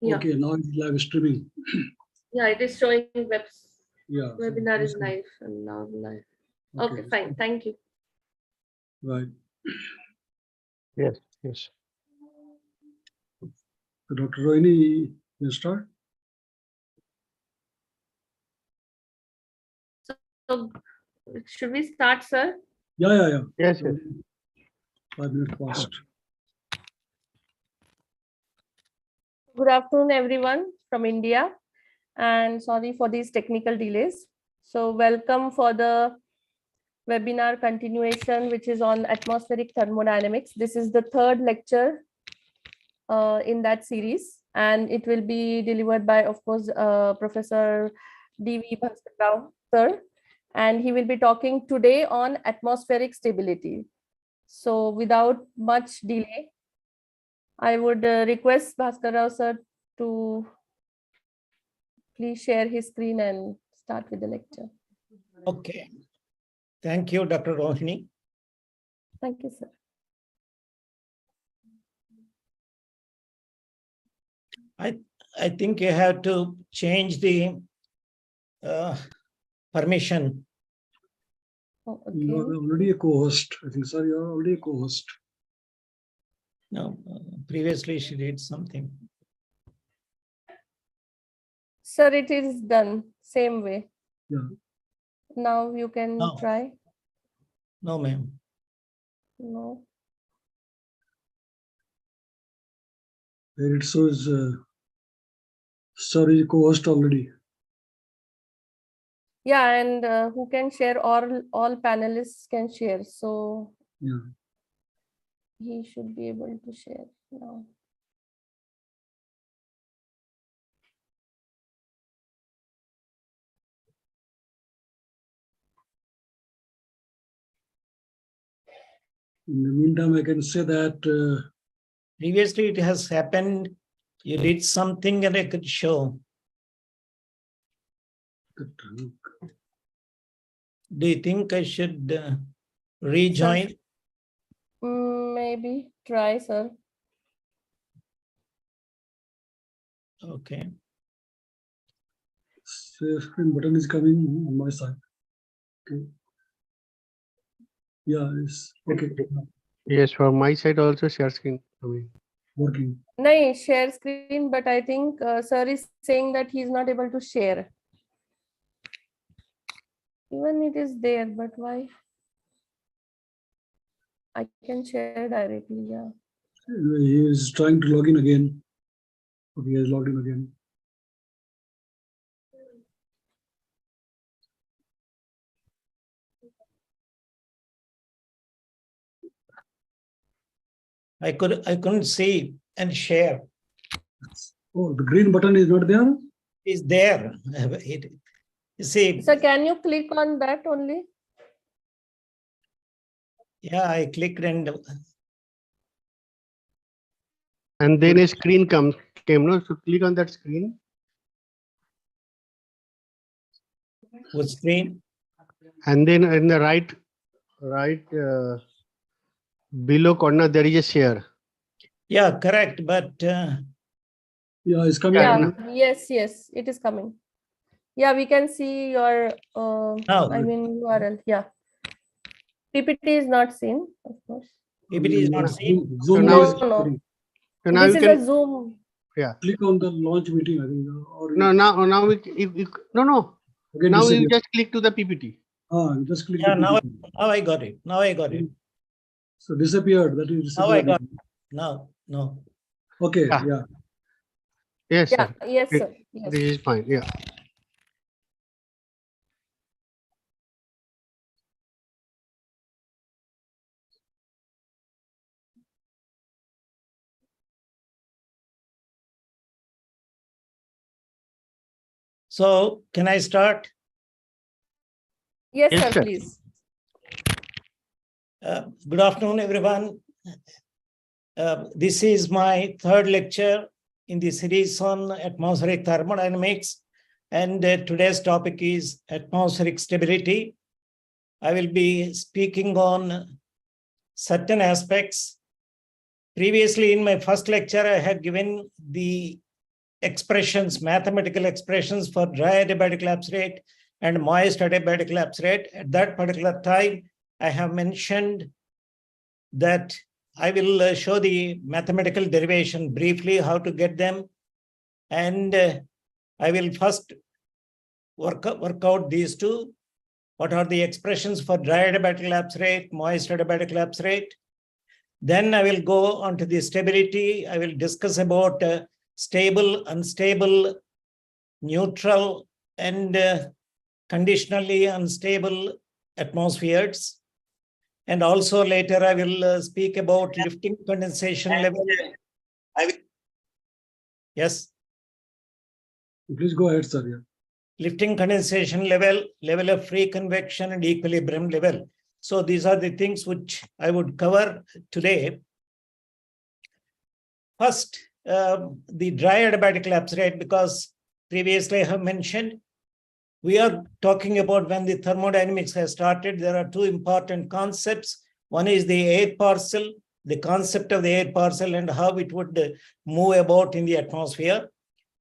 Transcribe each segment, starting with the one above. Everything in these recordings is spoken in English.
Yeah. Okay, now it's live streaming. Yeah, it is showing Yeah. webinar is live and now live. Okay, fine. Thank you. Right. Yes, yes. So Dr. Rohini, you start? So, should we start, sir? Yeah. Yes, yes. 5 minutes past. Good afternoon, everyone from India, and sorry for these technical delays. So welcome for the webinar continuation, which is on atmospheric thermodynamics. This is the third lecture in that series, and it will be delivered by, of course, Professor D.V. Bhaskar Rao, sir, and he will be talking today on atmospheric stability. So without much delay, I would request Bhaskar Rao, sir, to please share his screen and start with the lecture. Okay. Thank you, Dr. Rohini. Thank you, sir. I think you have to change the permission. Oh, You are okay. already a co-host. I think, sir, you are already a co-host. No, previously she did something. Sir, it is done same way. Yeah. Now you can No. try. No, ma'am. No. There it shows, sir is co-host already. Yeah, and who can share, all panelists can share. So Yeah. he should be able to share now. In the meantime, I can say that Previously it has happened. You did something and I could show. Do you think I should rejoin? Maybe try, sir. Okay. share screen button is coming on my side. Okay. Yeah, it's okay. Yes, from my side also share screen coming. Working. No, share screen, but I think sir is saying that he is not able to share. Even it is there, but why? I can share directly, yeah. He is trying to log in again. Okay, he has logged in again. I couldn't see and share. Oh, the green button is not there? It's there. You see. So can you click on that only? Yeah, I clicked and then a screen came, no? So click on that screen. what screen? And then in the right below corner, there is a share. Yeah, correct. But Yeah, it's coming. Yeah, yes, it is coming. Yeah, we can see your, I mean, URL. Yeah. PPT is not seen, of course. PPT is not seen. Zoom No, is no. So now This you is can, a Zoom. yeah. click on the launch meeting, I think. Or No, now we, no. again, Now disappear. you just click to the PPT. You just click Yeah, the now PPT. I got it. Now I got it. So disappeared. That is Now I disappeared. got it. No. Okay, Ah. yeah. Yes, Yeah, sir. yes, sir. Yes. This is fine. Yeah. So can I start? Yes, Yes, sir, sir. please. Good afternoon, everyone. This is my third lecture in the series on atmospheric thermodynamics. And today's topic is atmospheric stability. I will be speaking on certain aspects. Previously, in my first lecture, I had given the expressions, mathematical expressions for dry adiabatic lapse rate and moist adiabatic lapse rate. At that particular time, I have mentioned that I will show the mathematical derivation briefly, how to get them. And I will first work out these two. What are the expressions for dry adiabatic lapse rate, moist adiabatic lapse rate? Then I will go on to the stability. I will discuss about stable, unstable, neutral, and conditionally unstable atmospheres. And also later I will speak about lifting condensation level. Yes. Please go ahead, sir. Yeah. Lifting condensation level, level of free convection, and equilibrium level. So these are the things which I would cover today. First, the dry adiabatic lapse rate, because previously I have mentioned, we are talking about when the thermodynamics has started, there are two important concepts. One is the air parcel, the concept of the air parcel and how it would move about in the atmosphere,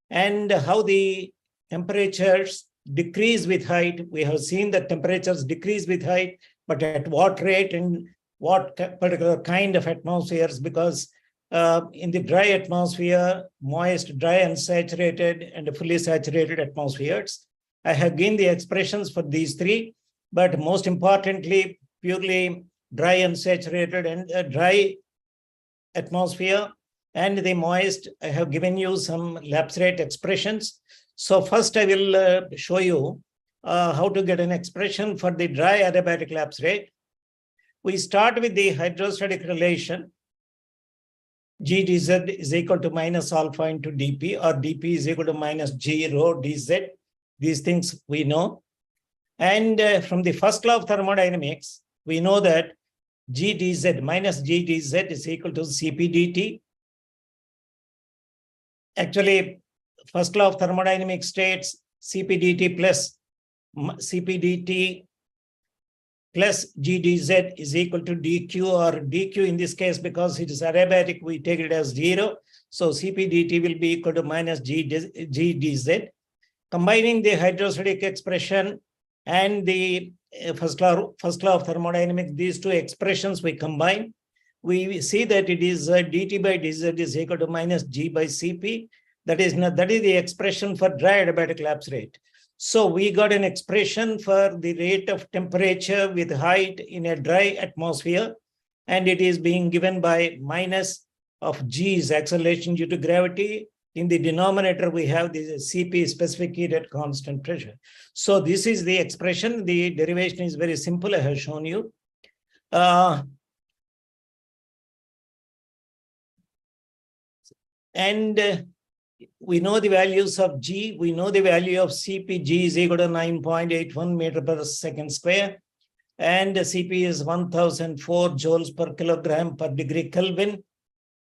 and how the temperatures decrease with height. We have seen that temperatures decrease with height, but at what rate and what particular kind of atmospheres, because in the dry atmosphere, moist, dry, unsaturated, and fully saturated atmospheres, I have given the expressions for these three, but most importantly, purely dry, unsaturated, and dry atmosphere, and the moist, I have given you some lapse rate expressions. So first I will show you how to get an expression for the dry adiabatic lapse rate. We start with the hydrostatic relation. G dz is equal to minus alpha into dP, or dP is equal to minus G rho dz. These things we know. And from the first law of thermodynamics, we know that G dz minus G dz is equal to Cp dt. Actually, first law of thermodynamics states Cp dt plus Cp dt plus G dz is equal to dq, or dq in this case, because it is adiabatic, we take it as 0. So Cp dt will be equal to minus G dz. Combining the hydrostatic expression and the first law of thermodynamics, these two expressions we combine, we see that it is dt by dz is equal to minus G by Cp. That is the expression for dry adiabatic lapse rate. So we got an expression for the rate of temperature with height in a dry atmosphere, and it is being given by minus of G's acceleration due to gravity. In the denominator, we have the Cp, specific heat at constant pressure. So this is the expression. The derivation is very simple. I have shown you. We know the values of G. We know the value of Cp. G is equal to 9.81 meter per second square. And Cp is 1004 joules per kilogram per degree Kelvin.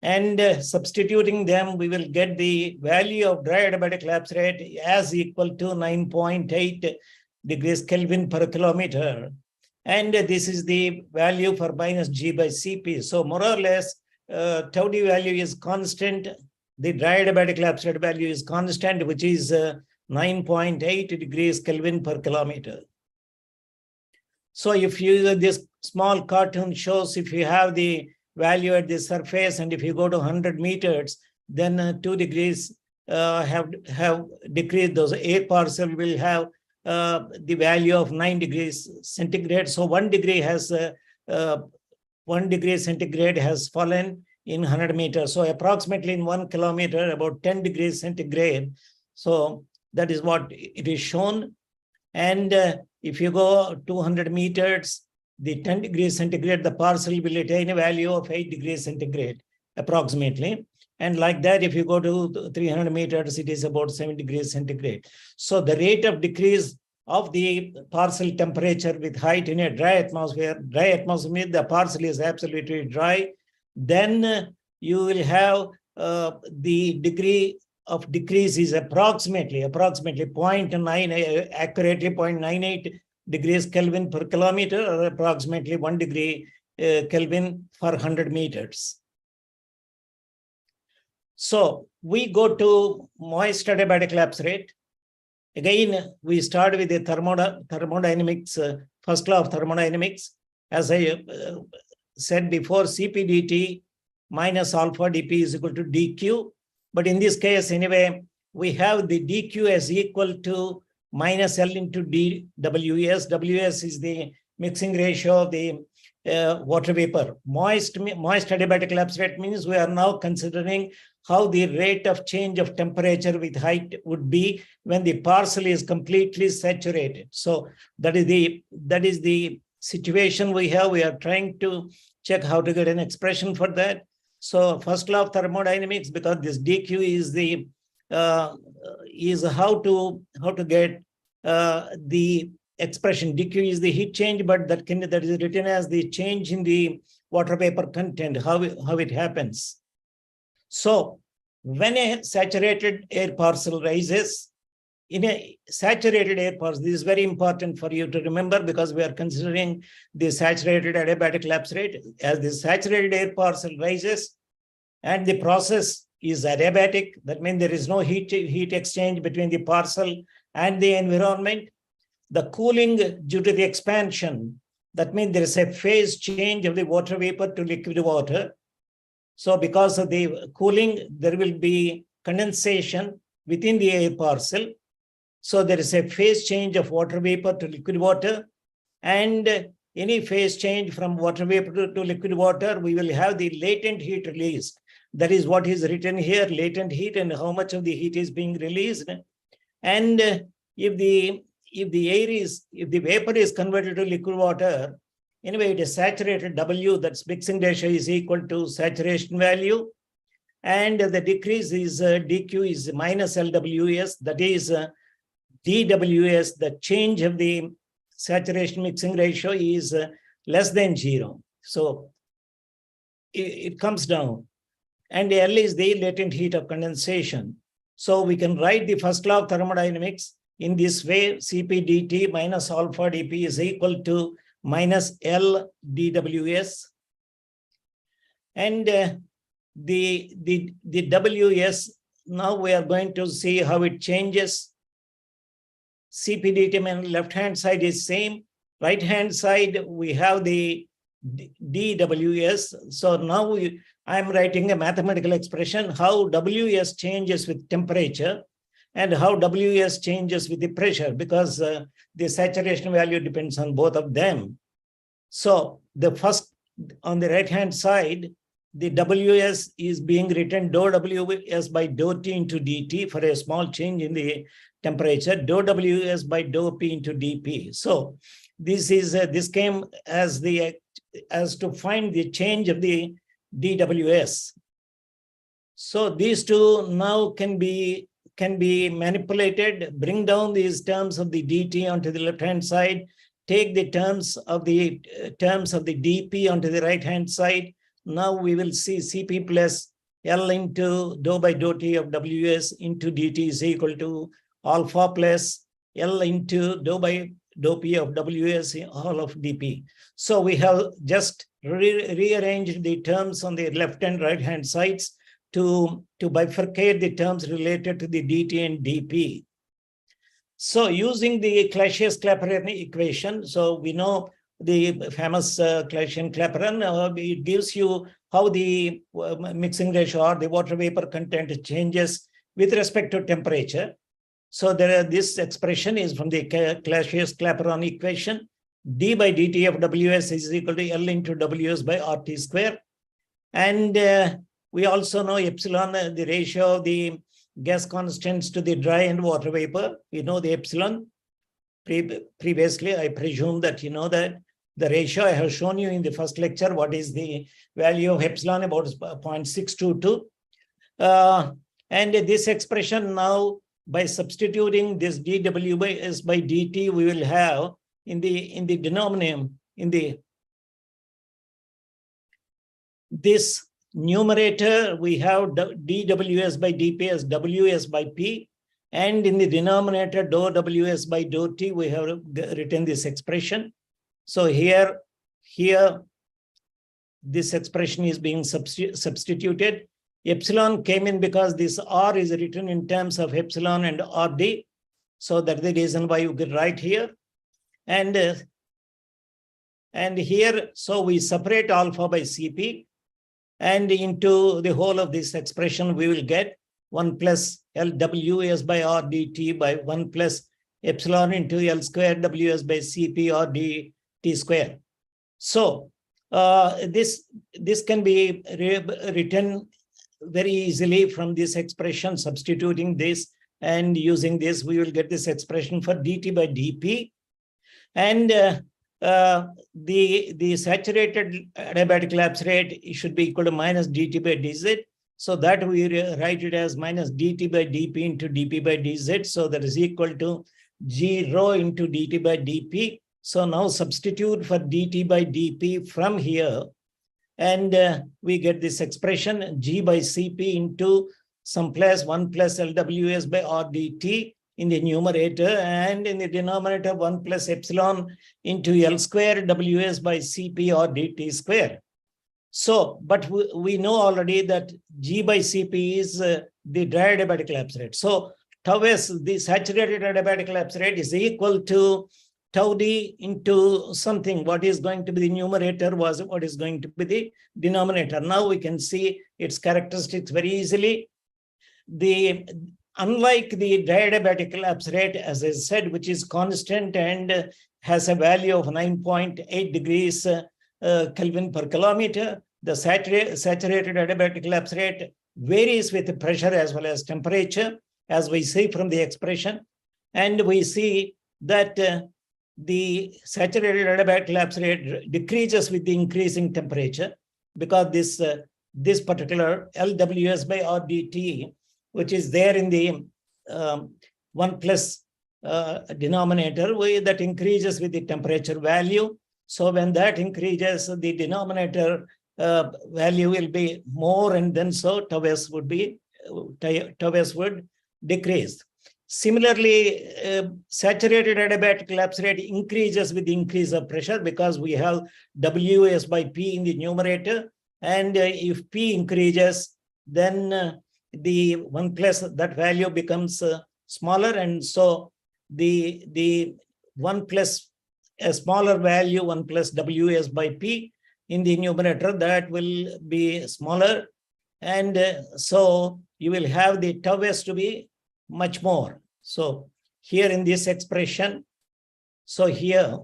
And substituting them, we will get the value of dry adiabatic lapse rate as equal to 9.8 degrees Kelvin per kilometer. And this is the value for minus G by Cp. So more or less, tau d value is constant. The dry adiabatic lapse rate value is constant, which is 9.8 degrees Kelvin per kilometer. So if you, this small cartoon shows if you have the value at the surface, and if you go to 100 meters, then 2 degrees have decreased. Those air parcel will have the value of 9 degrees centigrade. So 1 degree has 1 degree centigrade has fallen in 100 meters. So approximately in 1 kilometer, about 10 degrees centigrade. So that is what it is shown. And if you go 200 meters, the 10 degrees centigrade, the parcel will attain a value of 8 degrees centigrade, approximately. And like that, if you go to 300 meters, it is about 7 degrees centigrade. So the rate of decrease of the parcel temperature with height in a dry atmosphere, the parcel is absolutely dry, then you will have the degree of decrease is approximately 0.9, accurately 0.98 degrees Kelvin per kilometer, or approximately 1 degree Kelvin per 100 meters. So we go to moist adiabatic lapse rate. Again, we start with the thermodynamics, first law of thermodynamics. As I said before, CP dt minus alpha dp is equal to dq. But in this case, anyway, we have the dq as equal to minus L into dWs. Ws is the mixing ratio of the water vapor. Moist adiabatic lapse rate means we are now considering how the rate of change of temperature with height would be when the parcel is completely saturated. So that is the situation we have. We are trying to check how to get an expression for that. So first law of thermodynamics, because this dq is the is how to get the expression. dq is the heat change, but that is written as the change in the water vapor content, how it happens. So when a saturated air parcel rises, in a saturated air parcel, this is very important for you to remember because we are considering the saturated adiabatic lapse rate. As the saturated air parcel rises and the process is adiabatic, that means there is no heat exchange between the parcel and the environment. The cooling due to the expansion, that means there is a phase change of the water vapor to liquid water. So because of the cooling, there will be condensation within the air parcel. So there is a phase change of water vapor to liquid water. And any phase change from water vapor to liquid water, we will have the latent heat released. That is what is written here, latent heat and how much of the heat is being released. And if the vapor is converted to liquid water, anyway, it is saturated W, that's mixing ratio is equal to saturation value. And the decrease is dq is minus LWS, that is dWS, the change of the saturation mixing ratio is less than 0. So it comes down. And L is the latent heat of condensation. So we can write the first law of thermodynamics in this way: Cp dt minus alpha dp is equal to minus L dWs. And the Ws, now we are going to see how it changes. Cp dt on the left-hand side is same. Right-hand side, we have the dWs. So now I am writing a mathematical expression, how Ws changes with temperature and how Ws changes with the pressure, because the saturation value depends on both of them. So the first, on the right-hand side, the Ws is being written dou Ws by dou T into dt for a small change in the temperature, dou Ws by dou P into dP. So this is this came as to find the change of the dWs. So these two now can be manipulated. Bring down these terms of the dt onto the left-hand side. Take the terms of the dP onto the right-hand side. Now we will see Cp plus L into dou by dou T of Ws into dt is equal to alpha plus L into dou by dou P of Ws all of dP. So we have just rearranged the terms on the left and right-hand sides to bifurcate the terms related to the dt and dP. So using the Clausius-Clapeyron equation, so we know the famous Clausius-Clapeyron, it gives you how the mixing ratio or the water vapor content changes with respect to temperature. So this expression is from the Clausius-Clapeyron equation. D by dt of Ws is equal to L into Ws by RT square. And we also know epsilon, the ratio of the gas constants to the dry and water vapor. We know the epsilon. Previously, I presume that you know that the ratio I have shown you in the first lecture, what is the value of epsilon, about 0.622. And this expression now, by substituting this dWs by dt, we will have in the denominator, this numerator, we have dWs by dP as Ws by P. And in the denominator, dou Ws by dou T, we have written this expression. So here, this expression is being substituted. Epsilon came in because this R is written in terms of epsilon and RD. So that's the reason why you could write here. And here, so we separate alpha by Cp, and into the whole of this expression, we will get 1 plus LWS by RdT by 1 plus epsilon into L square WS by Cp RdT square. So this can be written very easily from this expression, substituting this and using this, we will get this expression for dt by dp. And the saturated adiabatic lapse rate should be equal to minus dt by dz. So that we write it as minus dt by dp into dp by dz. So that is equal to g rho into dt by dp. So now substitute for dt by dp from here. And we get this expression g by cp into some place 1 plus lws by rdt in the numerator, and in the denominator 1 plus epsilon into L square WS by Cp or dt square. So, but we know already that G by Cp is the dry adiabatic lapse rate. So tau S, the saturated adiabatic lapse rate, is equal to tau D into something. What is going to be the numerator was what is going to be the denominator. Now we can see its characteristics very easily. Unlike the dry adiabatic lapse rate, as I said, which is constant and has a value of 9.8 degrees Kelvin per kilometer, the saturated adiabatic lapse rate varies with pressure as well as temperature, as we see from the expression. And we see that the saturated adiabatic lapse rate decreases with the increasing temperature, because this particular LWS by RdT, which is there in the 1 plus denominator, that increases with the temperature value. So when that increases, the denominator value will be more, and then so tau S would decrease. Similarly, saturated adiabatic lapse rate increases with the increase of pressure, because we have WS by P in the numerator, and if P increases, then the 1 plus that value becomes smaller, and so the 1 plus a smaller value, 1 plus WS by P in the numerator, that will be smaller, and so you will have the tau S to be much more. So here in this expression, so here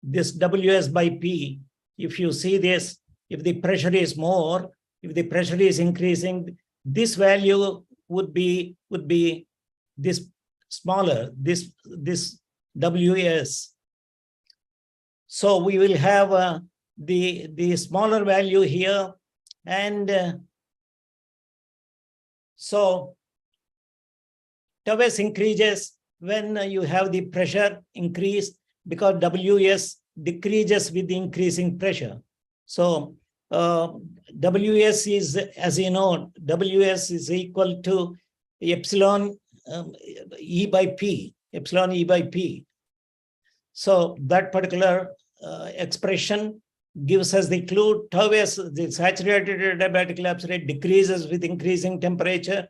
this WS by P, if you see this, if the pressure is more, if the pressure is increasing, this value would be this smaller, this WS. So we will have the smaller value here, and so tau S increases when you have the pressure increase, because WS decreases with the increasing pressure. So WS is, as you know, WS is equal to epsilon E by P, epsilon E by P. So that particular expression gives us the clue. Tau S, the saturated adiabatic lapse rate, decreases with increasing temperature.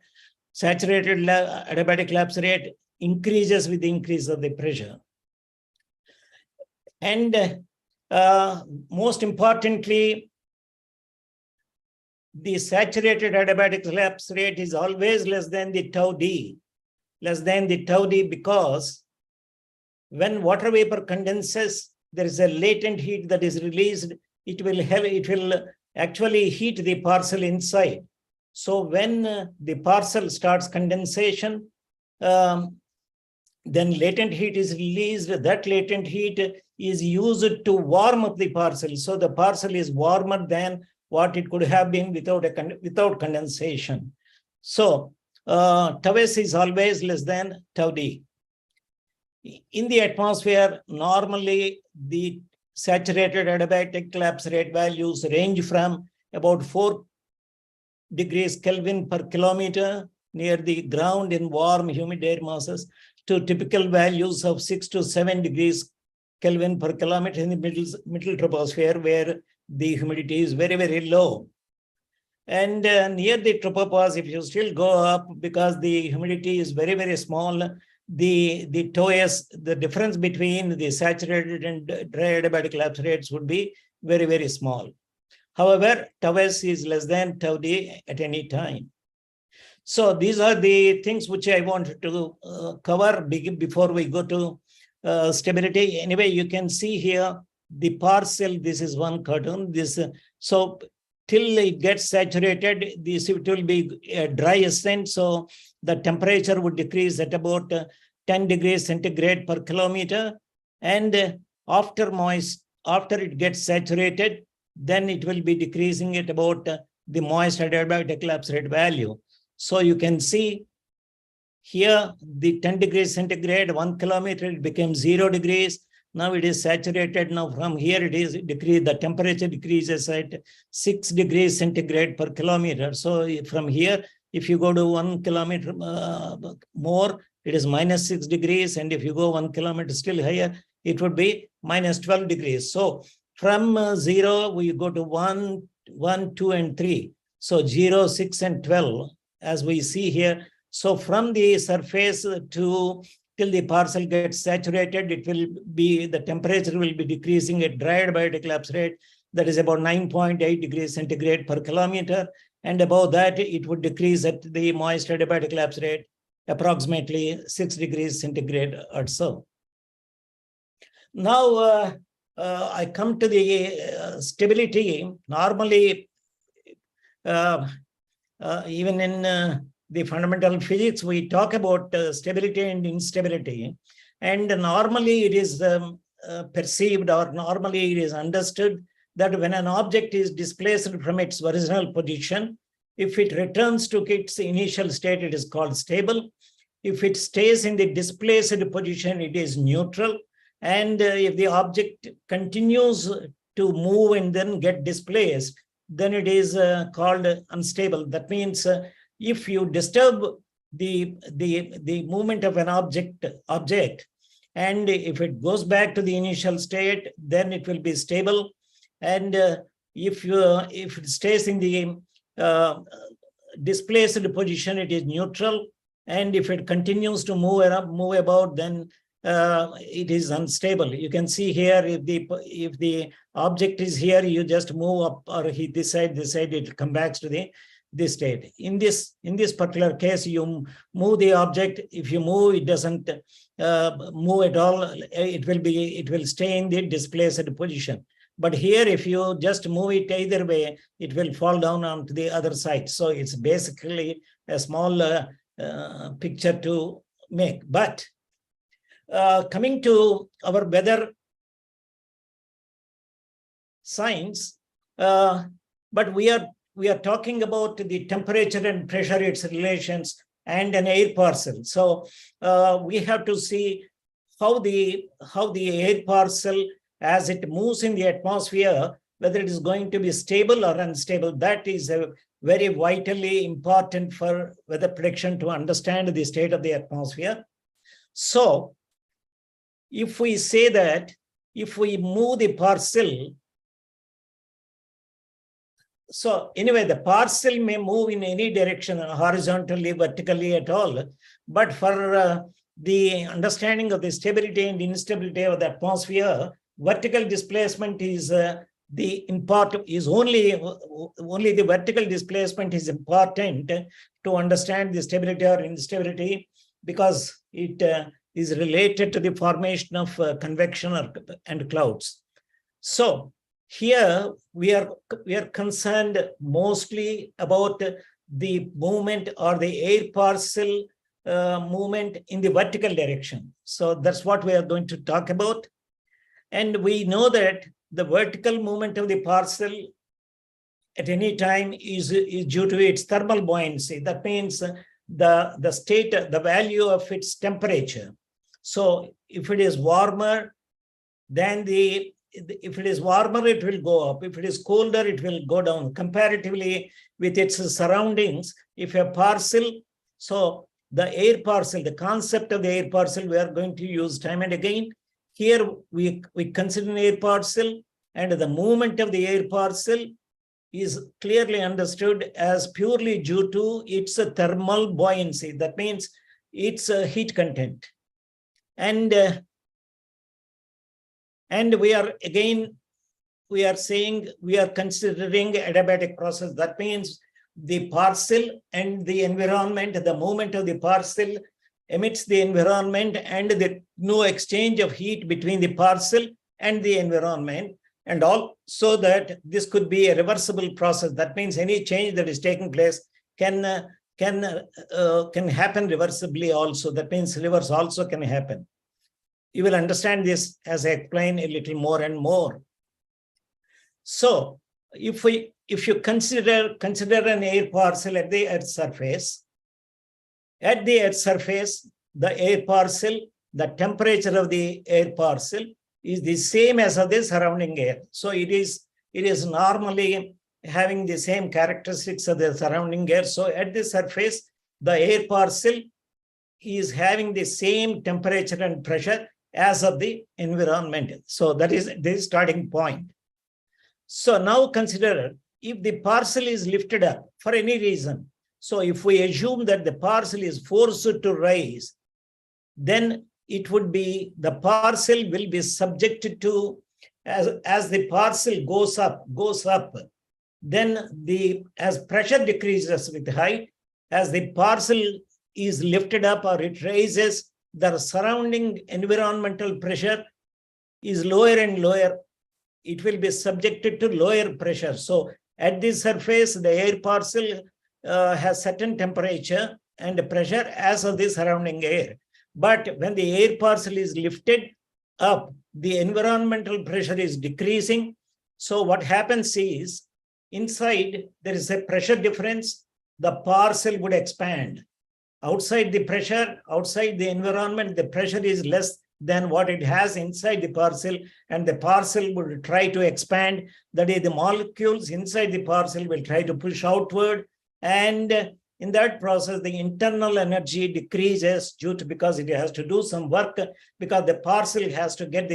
Saturated adiabatic lapse rate increases with the increase of the pressure. And most importantly, the saturated adiabatic lapse rate is always less than the tau D, because when water vapor condenses, there is a latent heat that is released. It will actually heat the parcel inside. So when the parcel starts condensation, then latent heat is released. That latent heat is used to warm up the parcel. So the parcel is warmer than what it could have been without condensation. So tau S is always less than tau D. In the atmosphere, normally the saturated adiabatic lapse rate values range from about 4 degrees Kelvin per kilometer near the ground in warm, humid air masses to typical values of 6 to 7 degrees Kelvin per kilometer in the middle troposphere, where the humidity is very, very low. And near the tropopause, if you still go up, because the humidity is very, very small, the TOS, the difference between the saturated and dry adiabatic lapse rates would be very, very small. However, TOS is less than τD at any time. So these are the things which I wanted to cover before we go to stability. Anyway, you can see here the parcel. This is one cartoon. So till it gets saturated, it will be a dry ascent. So the temperature would decrease at about 10 degrees centigrade per kilometer. And after it gets saturated, then it will be decreasing at about the moist adiabatic lapse rate value. So you can see here the 10 degrees centigrade, 1 kilometer, it became 0 degrees. Now it is saturated. Now from here it is decreased. The temperature decreases at 6 degrees centigrade per kilometer. So from here, if you go to 1 kilometer more, it is minus 6 degrees. And if you go 1 kilometer still higher, it would be minus 12 degrees. So from 0, we go to 1, 2, and 3. So 0, 6, and 12, as we see here. So from the surface till the parcel gets saturated, it will be, the temperature will be decreasing at dry adiabatic lapse rate, that is about 9.8 degrees centigrade per kilometer. And above that, it would decrease at the moist adiabatic lapse rate, approximately 6 degrees centigrade or so. Now, I come to the stability. Normally, even in the fundamental physics, we talk about stability and instability. And normally it is perceived, or normally it is understood, that when an object is displaced from its original position, if it returns to its initial state, it is called stable. If it stays in the displaced position, it is neutral. And if the object continues to move and then get displaced, then it is called unstable. That means if you disturb the movement of an object, and if it goes back to the initial state, then it will be stable. And if it stays in the displaced position, it is neutral. And if it continues to move about, then it is unstable. You can see here, if the object is here, you just move up, or this side, it comes back to this state. In this particular case, you move the object. If you move, it doesn't move at all. It will stay in the displaced position. But here, if you just move it either way, it will fall down onto the other side. So it's basically a small picture to make. But coming to our weather science, but we are talking about the temperature and pressure, its relations, and an air parcel. So we have to see how the air parcel, as it moves in the atmosphere, whether it is going to be stable or unstable. That is very vitally important for weather prediction, to understand the state of the atmosphere. So if we say that if we move the parcel, so anyway, the parcel may move in any direction, horizontally, vertically, at all. But for the understanding of the stability and instability of the atmosphere, vertical displacement is only the vertical displacement is important to understand the stability or instability, because it is related to the formation of convection and clouds. So here we are concerned mostly about the movement, or the air parcel movement in the vertical direction. So that's what we are going to talk about. And we know that the vertical movement of the parcel at any time is due to its thermal buoyancy. That means the state, the value of its temperature. So if it is warmer, then if it is warmer, it will go up. If it is colder, it will go down comparatively with its surroundings. If a parcel, so the air parcel, the concept of the air parcel, we are going to use time and again. here we consider an air parcel, and the movement of the air parcel is clearly understood as purely due to its thermal buoyancy. That means its heat content. And we are saying we are considering adiabatic process. That means the parcel and the environment, the movement of the parcel emits the environment, and the no exchange of heat between the parcel and the environment. And also that this could be a reversible process. That means any change that is taking place can happen reversibly also. That means reverse also can happen. You will understand this as I explain a little more and more. So if you consider an air parcel at the Earth's surface, the air parcel, the temperature of the air parcel is the same as of the surrounding air. So it is normally having the same characteristics of the surrounding air. So at the surface, the air parcel is having the same temperature and pressure as of the environment. So that is the starting point. So now consider if the parcel is lifted up for any reason. So if we assume that the parcel is forced to rise, then it would be the parcel will be subjected to, as the parcel goes up, then as pressure decreases with height, as the parcel is lifted up or it rises, the surrounding environmental pressure is lower and lower. It will be subjected to lower pressure. So at the surface, the air parcel has certain temperature and pressure as of the surrounding air. But when the air parcel is lifted up, the environmental pressure is decreasing. So what happens is, inside there is a pressure difference, the parcel would expand. Outside the pressure, outside the environment, the pressure is less than what it has inside the parcel, and the parcel would try to expand. That is, the molecules inside the parcel will try to push outward, and in that process, the internal energy decreases because it has to do some work, because the parcel has to get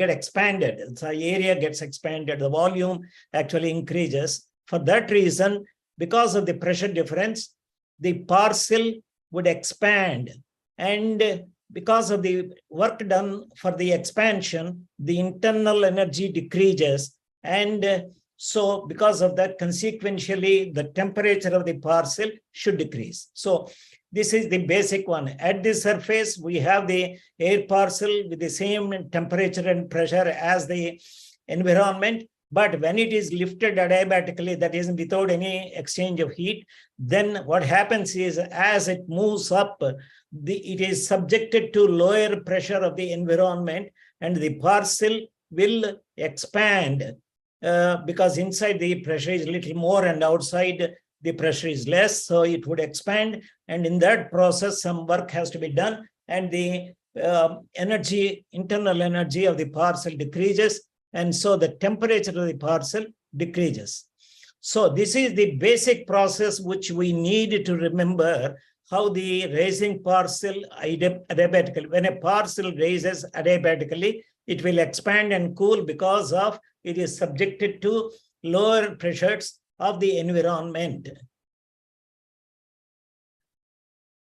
expanded. So area gets expanded, the volume actually increases. For that reason, because of the pressure difference, the parcel would expand, and because of the work done for the expansion, the internal energy decreases, and so because of that, consequentially, the temperature of the parcel should decrease. So this is the basic one. At the surface, we have the air parcel with the same temperature and pressure as the environment. But when it is lifted adiabatically, that is without any exchange of heat, then what happens is, as it moves up, it is subjected to lower pressure of the environment, and the parcel will expand. Because inside the pressure is a little more and outside the pressure is less, so it would expand, and in that process some work has to be done, and the internal energy of the parcel decreases, and so the temperature of the parcel decreases. So this is the basic process which we need to remember, how the raising parcel adiabatically. When a parcel raises adiabatically, it will expand and cool because of it is subjected to lower pressures of the environment.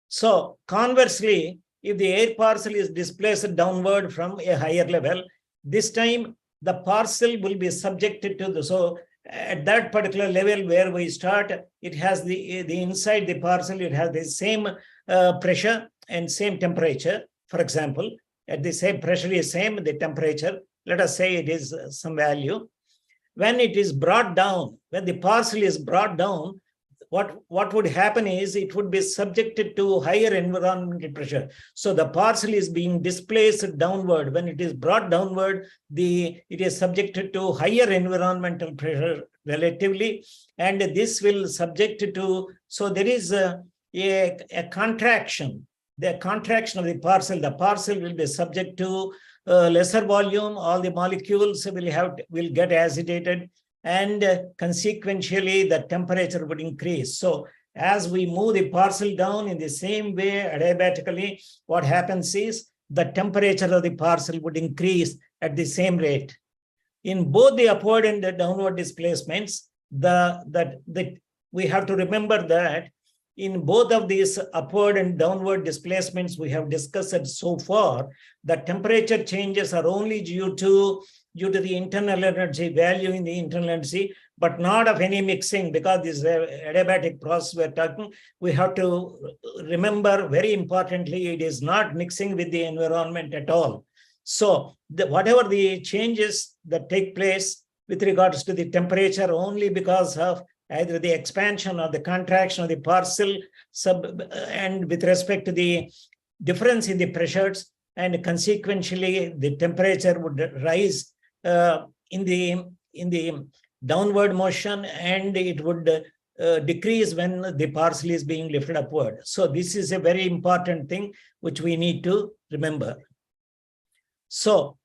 So conversely, if the air parcel is displaced downward from a higher level, this time the parcel will be subjected to so at that particular level where we start, it has the inside the parcel, it has the same pressure and same temperature. For example, at the same pressure is same, the temperature, let us say it is some value. When it is brought down, when the parcel is brought down, what would happen is it would be subjected to higher environmental pressure. So the parcel is being displaced downward. When it is brought downward, it is subjected to higher environmental pressure relatively, and this will subject to, so there is a contraction. The contraction of the parcel will be subject to lesser volume. All the molecules will get agitated, and consequentially the temperature would increase. So as we move the parcel down in the same way adiabatically, what happens is the temperature of the parcel would increase at the same rate. In both the upward and the downward displacements, we have to remember that in both of these upward and downward displacements we have discussed so far, the temperature changes are only due to the internal energy value in the internal energy, but not of any mixing, because this adiabatic process we're talking, we have to remember very importantly, it is not mixing with the environment at all. So whatever the changes that take place with regards to the temperature only because of either the expansion or the contraction of the parcel and with respect to the difference in the pressures, and consequently the temperature would rise in the downward motion, and it would decrease when the parcel is being lifted upward. So this is a very important thing which we need to remember. So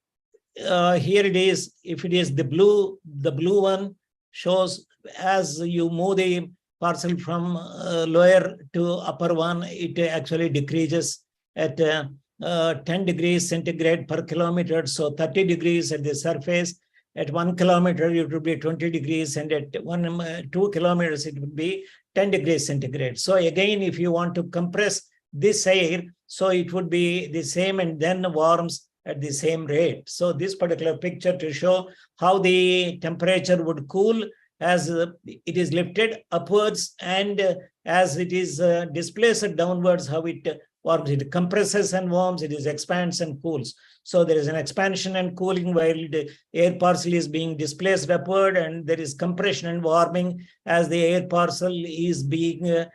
here it is. If it is the blue one shows as you move the parcel from lower to upper one, it actually decreases at 10 degrees centigrade per kilometer. So 30 degrees at the surface. At 1 kilometer, it would be 20 degrees, and at 2 kilometers, it would be 10 degrees centigrade. So again, if you want to compress this air, so it would be the same and then warms at the same rate. So this particular picture to show how the temperature would cool as it is lifted upwards, and as it is displaced downwards, how it warms. It compresses and warms, it is expands and cools. So there is an expansion and cooling while the air parcel is being displaced upward, and there is compression and warming as the air parcel is being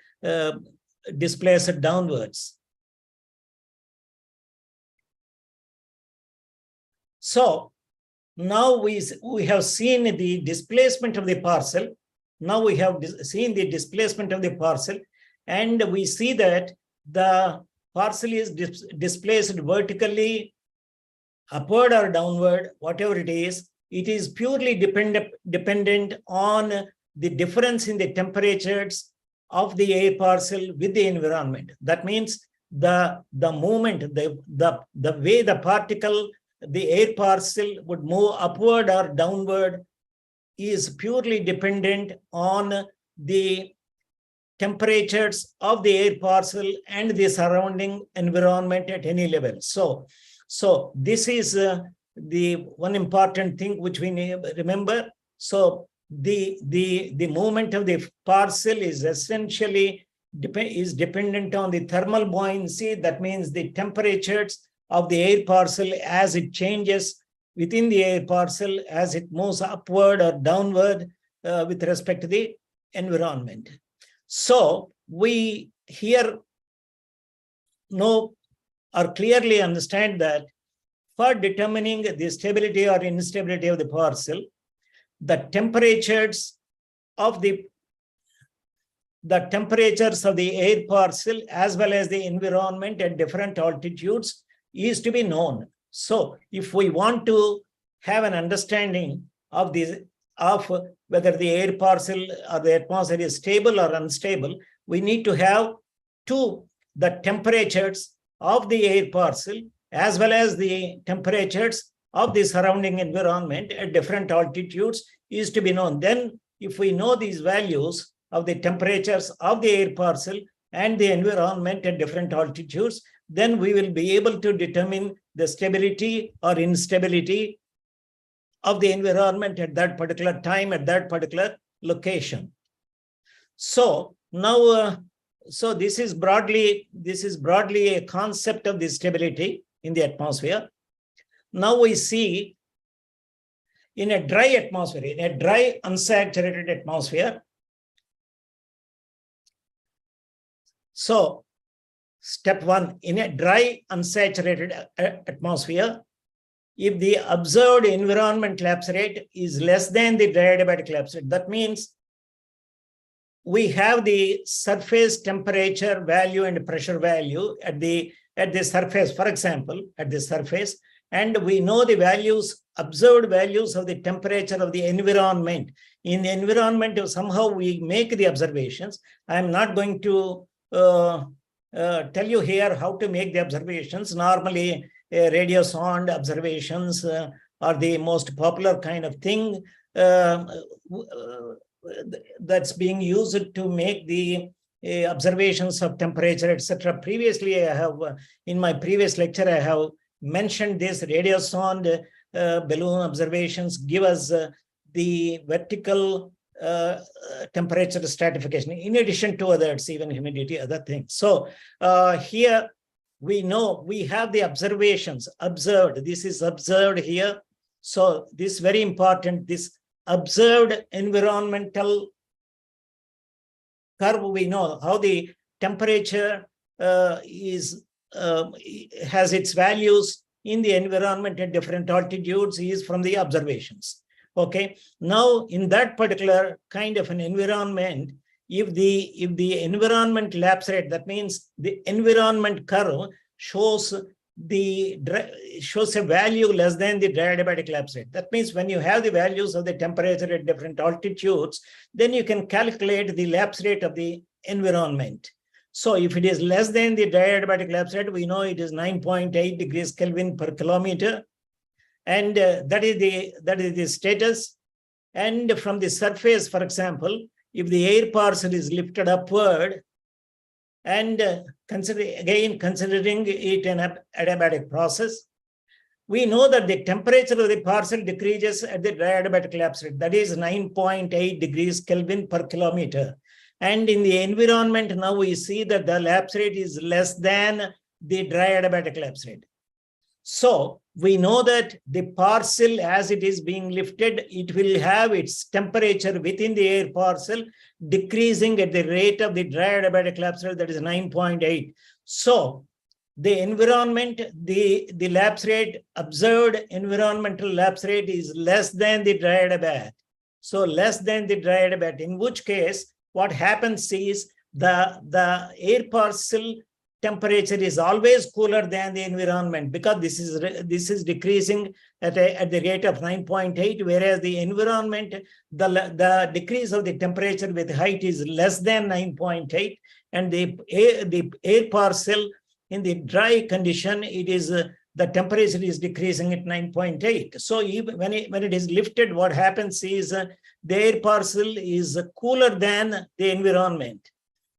displaced downwards. So now we have seen the displacement of the parcel. Now we have seen the displacement of the parcel, and we see that the parcel is displaced vertically, upward or downward, whatever it is purely dependent on the difference in the temperatures of the air parcel with the environment. That means the movement, the way the particle, the air parcel would move upward or downward is purely dependent on the temperatures of the air parcel and the surrounding environment at any level. So this is the one important thing which we need to remember. So the movement of the parcel is essentially dependent on the thermal buoyancy. That means the temperatures of the air parcel as it changes within the air parcel, as it moves upward or downward with respect to the environment. So we here know or clearly understand that for determining the stability or instability of the parcel, the temperatures of the air parcel as well as the environment at different altitudes is to be known. So if we want to have an understanding of whether the air parcel or the atmosphere is stable or unstable, we need to have the temperatures of the air parcel as well as the temperatures of the surrounding environment at different altitudes is to be known. Then if we know these values of the temperatures of the air parcel and the environment at different altitudes, then we will be able to determine the stability or instability of the environment at that particular time, at that particular location. So now, so this is broadly a concept of the stability in the atmosphere. Now we see in a dry atmosphere, in a dry unsaturated atmosphere. So step one, in a dry unsaturated atmosphere, if the observed environment lapse rate is less than the dry adiabatic lapse rate, that means we have the surface temperature value and pressure value at the surface, for example, at the surface, and we know the values, observed values of the temperature of the environment. In the environment, if somehow we make the observations, I'm not going to tell you here how to make the observations. Normally, radio sound observations are the most popular kind of thing that's being used to make the observations of temperature, etc. Previously, I have, in my previous lecture, I have mentioned this radio sound balloon observations give us the vertical temperature stratification, in addition to others, even humidity, other things. So here we know we have the observations observed. This is observed here. So this is very important. This observed environmental curve, we know how the temperature has its values in the environment at different altitudes is from the observations. Okay. Now, in that particular kind of an environment, if the environment lapse rate, that means the environment curve shows a value less than the adiabatic lapse rate. That means when you have the values of the temperature at different altitudes, then you can calculate the lapse rate of the environment. So if it is less than the adiabatic lapse rate, we know it is 9.8 degrees Kelvin per kilometer. And that is the status. And from the surface, for example, if the air parcel is lifted upward, and considering it an adiabatic process, we know that the temperature of the parcel decreases at the adiabatic lapse rate. That is 9.8 degrees Kelvin per kilometer. And in the environment, now we see that the lapse rate is less than the adiabatic lapse rate. So we know that the parcel, as it is being lifted, it will have its temperature within the air parcel decreasing at the rate of the adiabatic lapse rate, that is 9.8. So the environment, the lapse rate, observed environmental lapse rate is less than the adiabatic. So less than the adiabatic, in which case what happens is the air parcel temperature is always cooler than the environment, because this is decreasing at the rate of 9.8, whereas the environment, the decrease of the temperature with height is less than 9.8, and the air parcel in the dry condition, it is the temperature is decreasing at 9.8. So even when it is lifted, what happens is the air parcel is cooler than the environment.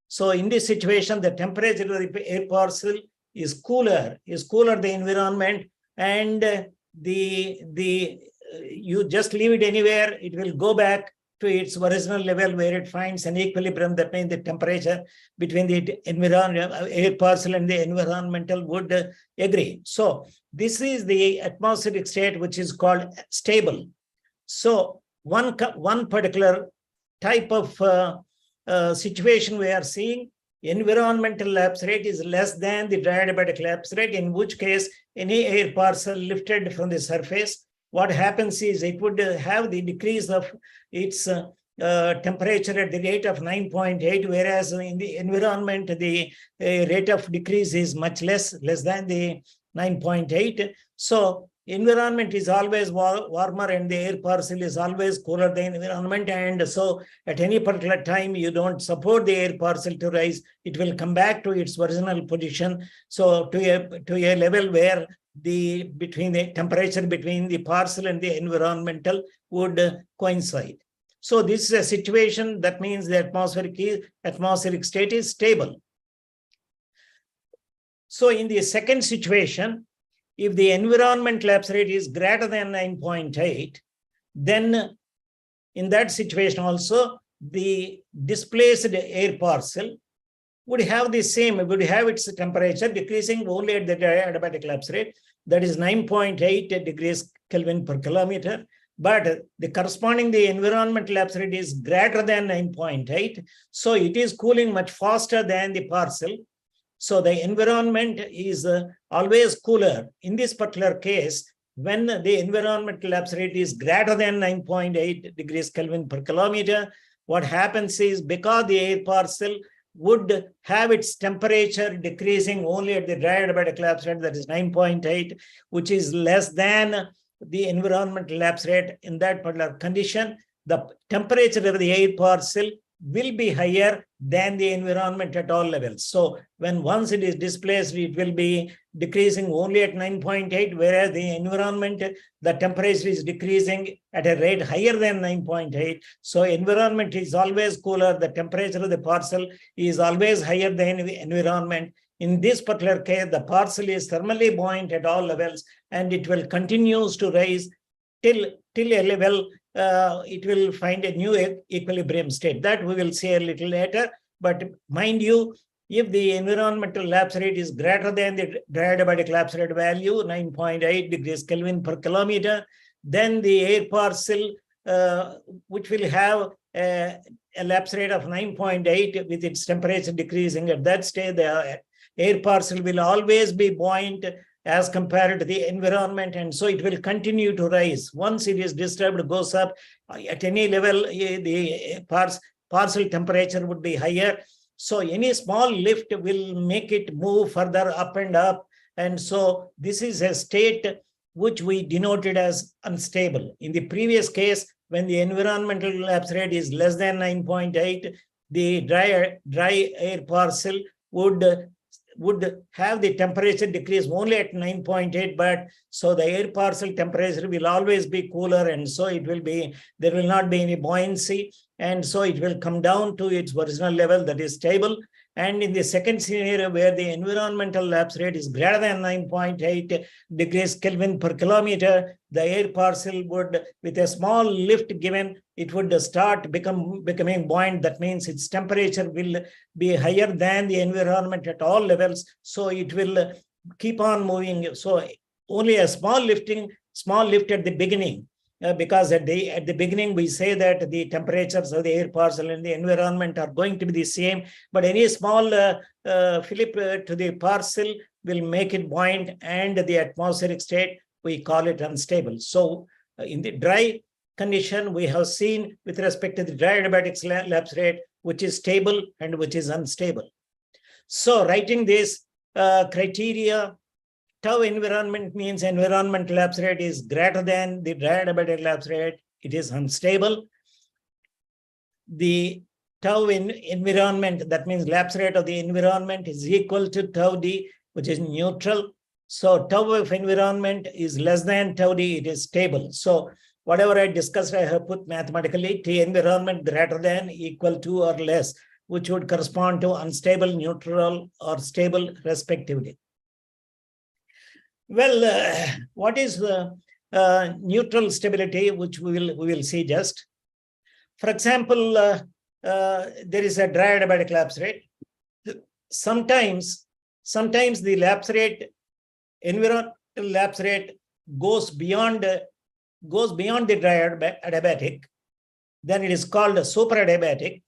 So in this situation, the temperature of the air parcel is cooler the environment, and you just leave it anywhere, it will go back to its original level where it finds an equilibrium. That means the temperature between the air parcel and the environmental would agree. So this is the atmospheric state, which is called stable. So one particular type of situation we are seeing, environmental lapse rate is less than the adiabatic lapse rate, in which case any air parcel lifted from the surface, what happens is it would have the decrease of its temperature at the rate of 9.8, whereas in the environment, the rate of decrease is much less than the 9.8. So environment is always warmer and the air parcel is always cooler than environment. And so at any particular time, you don't support the air parcel to rise, it will come back to its original position. So to a level where the temperature between the parcel and the environmental would coincide. So this is a situation that means the atmospheric state is stable. So in the second situation, if the environment lapse rate is greater than 9.8, then in that situation also, the displaced air parcel would have the same, would have its temperature decreasing only at the adiabatic lapse rate, that is 9.8 degrees Kelvin per kilometer. But the corresponding environment lapse rate is greater than 9.8. So it is cooling much faster than the parcel. So the environment is always cooler. In this particular case, when the environmental lapse rate is greater than 9.8 degrees Kelvin per kilometer, what happens is, because the air parcel would have its temperature decreasing only at the adiabatic lapse rate, that is 9.8, which is less than the environmental lapse rate. In that particular condition, the temperature of the air parcel will be higher than the environment at all levels. So when once it is displaced, it will be decreasing only at 9.8, whereas the environment, the temperature is decreasing at a rate higher than 9.8. So environment is always cooler. The temperature of the parcel is always higher than the environment. In this particular case, the parcel is thermally buoyant at all levels, and it will continue to rise till a level it will find a new equilibrium state. That we will see a little later. But mind you, if the environmental lapse rate is greater than the adiabatic lapse rate value, 9.8 degrees Kelvin per kilometer, then the air parcel, which will have a lapse rate of 9.8 with its temperature decreasing, at that stage, the air parcel will always be buoyant as compared to the environment, and so it will continue to rise. Once it is disturbed, it goes up at any level, the parcel temperature would be higher. So any small lift will make it move further up and up. And so this is a state which we denoted as unstable. In the previous case, when the environmental lapse rate is less than 9.8, the dry air parcel would have the temperature decrease only at 9.8, but so the air parcel temperature will always be cooler, and so it will be, there will not be any buoyancy, and so it will come down to its original level, that is stable. And in the second scenario, where the environmental lapse rate is greater than 9.8 degrees Kelvin per kilometer, the air parcel would, with a small lift given, it would start becoming buoyant. That means its temperature will be higher than the environment at all levels. So it will keep on moving. So only a small lift at the beginning, because at the beginning we say that the temperatures of the air parcel and the environment are going to be the same, but any small flip to the parcel will make it buoyant, and the atmospheric state, we call it unstable. So in the dry condition, we have seen with respect to the adiabatic lapse rate, which is stable and which is unstable. So writing this criteria, tau environment means environment lapse rate is greater than the adiabatic lapse rate. It is unstable. The tau environment, that means lapse rate of the environment, is equal to tau d, which is neutral. So tau of environment is less than tau d, it is stable. So whatever I discussed, I have put mathematically T environment greater than, equal to, or less, which would correspond to unstable, neutral, or stable respectively. Well, what is the neutral stability, which we will see just. For example, there is a adiabatic lapse rate. Sometimes the lapse rate, environmental lapse rate, goes beyond the adiabatic. Then it is called a superadiabatic,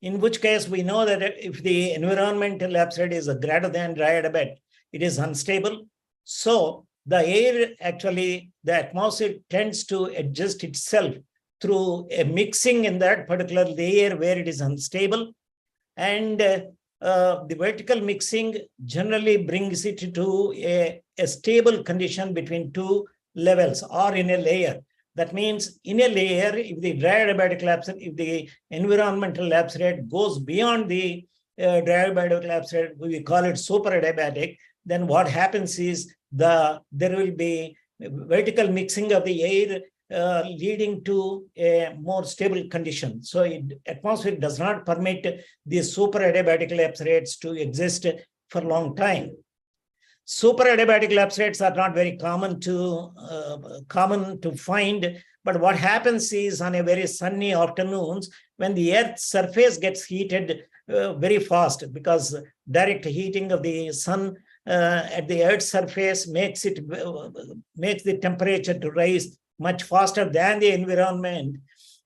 in which case we know that if the environmental lapse rate is greater than adiabatic, it is unstable. So the air, actually, the atmosphere tends to adjust itself through a mixing in that particular layer where it is unstable. And the vertical mixing generally brings it to a stable condition between two levels or in a layer. That means in a layer, if the adiabatic lapse, if the environmental lapse rate goes beyond the adiabatic lapse rate, we call it superadiabatic. Then what happens is there will be vertical mixing of the air leading to a more stable condition. So atmosphere does not permit the superadiabatic lapse rates to exist for a long time. Superadiabatic lapse rates are not very common to find, but what happens is on a very sunny afternoons, when the Earth's surface gets heated very fast, because direct heating of the sun at the Earth's surface makes the temperature to rise much faster than the environment.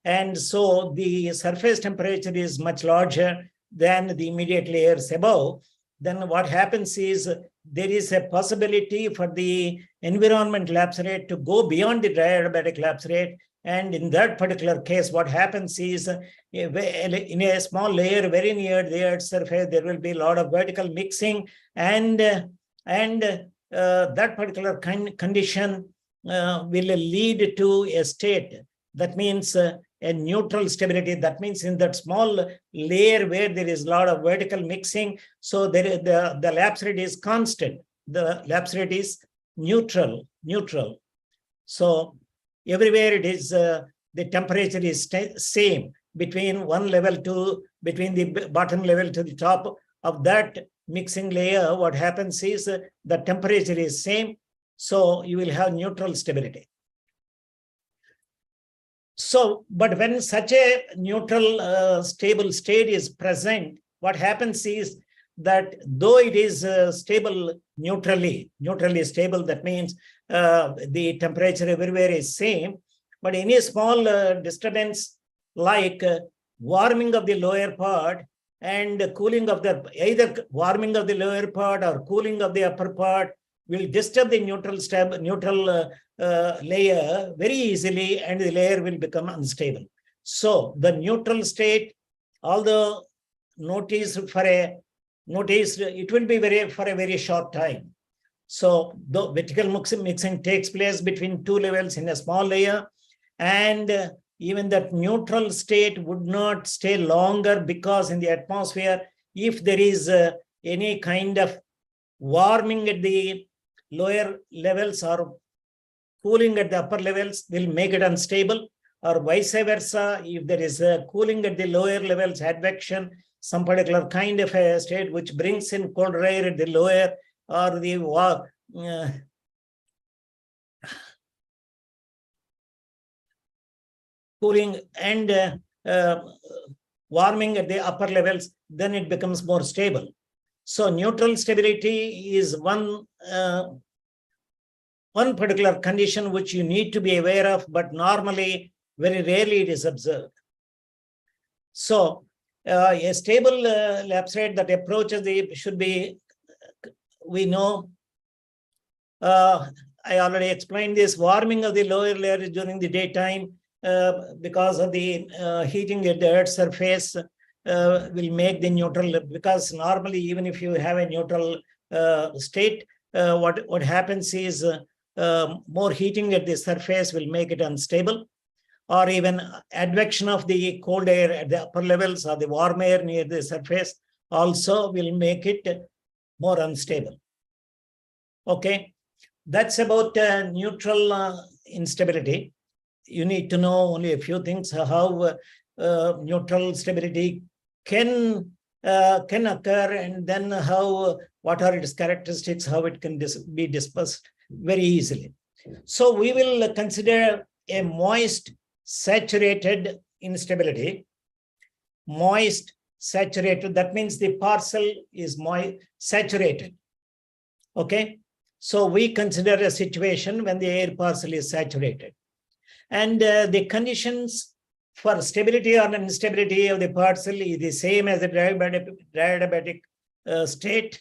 And so the surface temperature is much larger than the immediate layers above. Then what happens is there is a possibility for the environment lapse rate to go beyond the adiabatic lapse rate. And in that particular case, what happens is in a small layer very near the Earth's surface, there will be a lot of vertical mixing, and that particular condition will lead to a state. That means a neutral stability. That means in that small layer where there is a lot of vertical mixing, so the lapse rate is constant. The lapse rate is neutral. So everywhere it is, the temperature is same between one level to, between the bottom level to the top of that mixing layer. What happens is the temperature is same. So you will have neutral stability. So, but when such a neutral stable state is present, what happens is that though it is stable neutrally stable, that means the temperature everywhere is same, but any small disturbance like warming of the lower part and cooling of the, either warming of the lower part or cooling of the upper part will disturb the neutral layer very easily, and the layer will become unstable. So the neutral state, although notice it will be for a very short time. So the vertical mixing takes place between two levels in a small layer, and even that neutral state would not stay longer, because in the atmosphere, if there is any kind of warming at the lower levels or cooling at the upper levels, will make it unstable, or vice versa. If there is a cooling at the lower levels, advection, some particular kind of a state which brings in colder air at the lower, or the cooling and warming at the upper levels, then it becomes more stable. So neutral stability is one particular condition which you need to be aware of, but normally, very rarely it is observed. So a stable lapse rate that approaches the should be, we know, I already explained this, warming of the lower layer during the daytime because of the heating at the Earth's surface will make the neutral, because normally even if you have a neutral state, what happens is more heating at the surface will make it unstable, or even advection of the cold air at the upper levels or the warm air near the surface also will make it more unstable. Okay, that's about neutral instability. You need to know only a few things, how neutral stability can occur, and then what are its characteristics, how it can be dispersed very easily. So we will consider a moist saturated instability. Moist saturated, that means the parcel is moist saturated. Okay, so we consider a situation when the air parcel is saturated, and the conditions for stability or instability of the parcel is the same as the adiabatic state.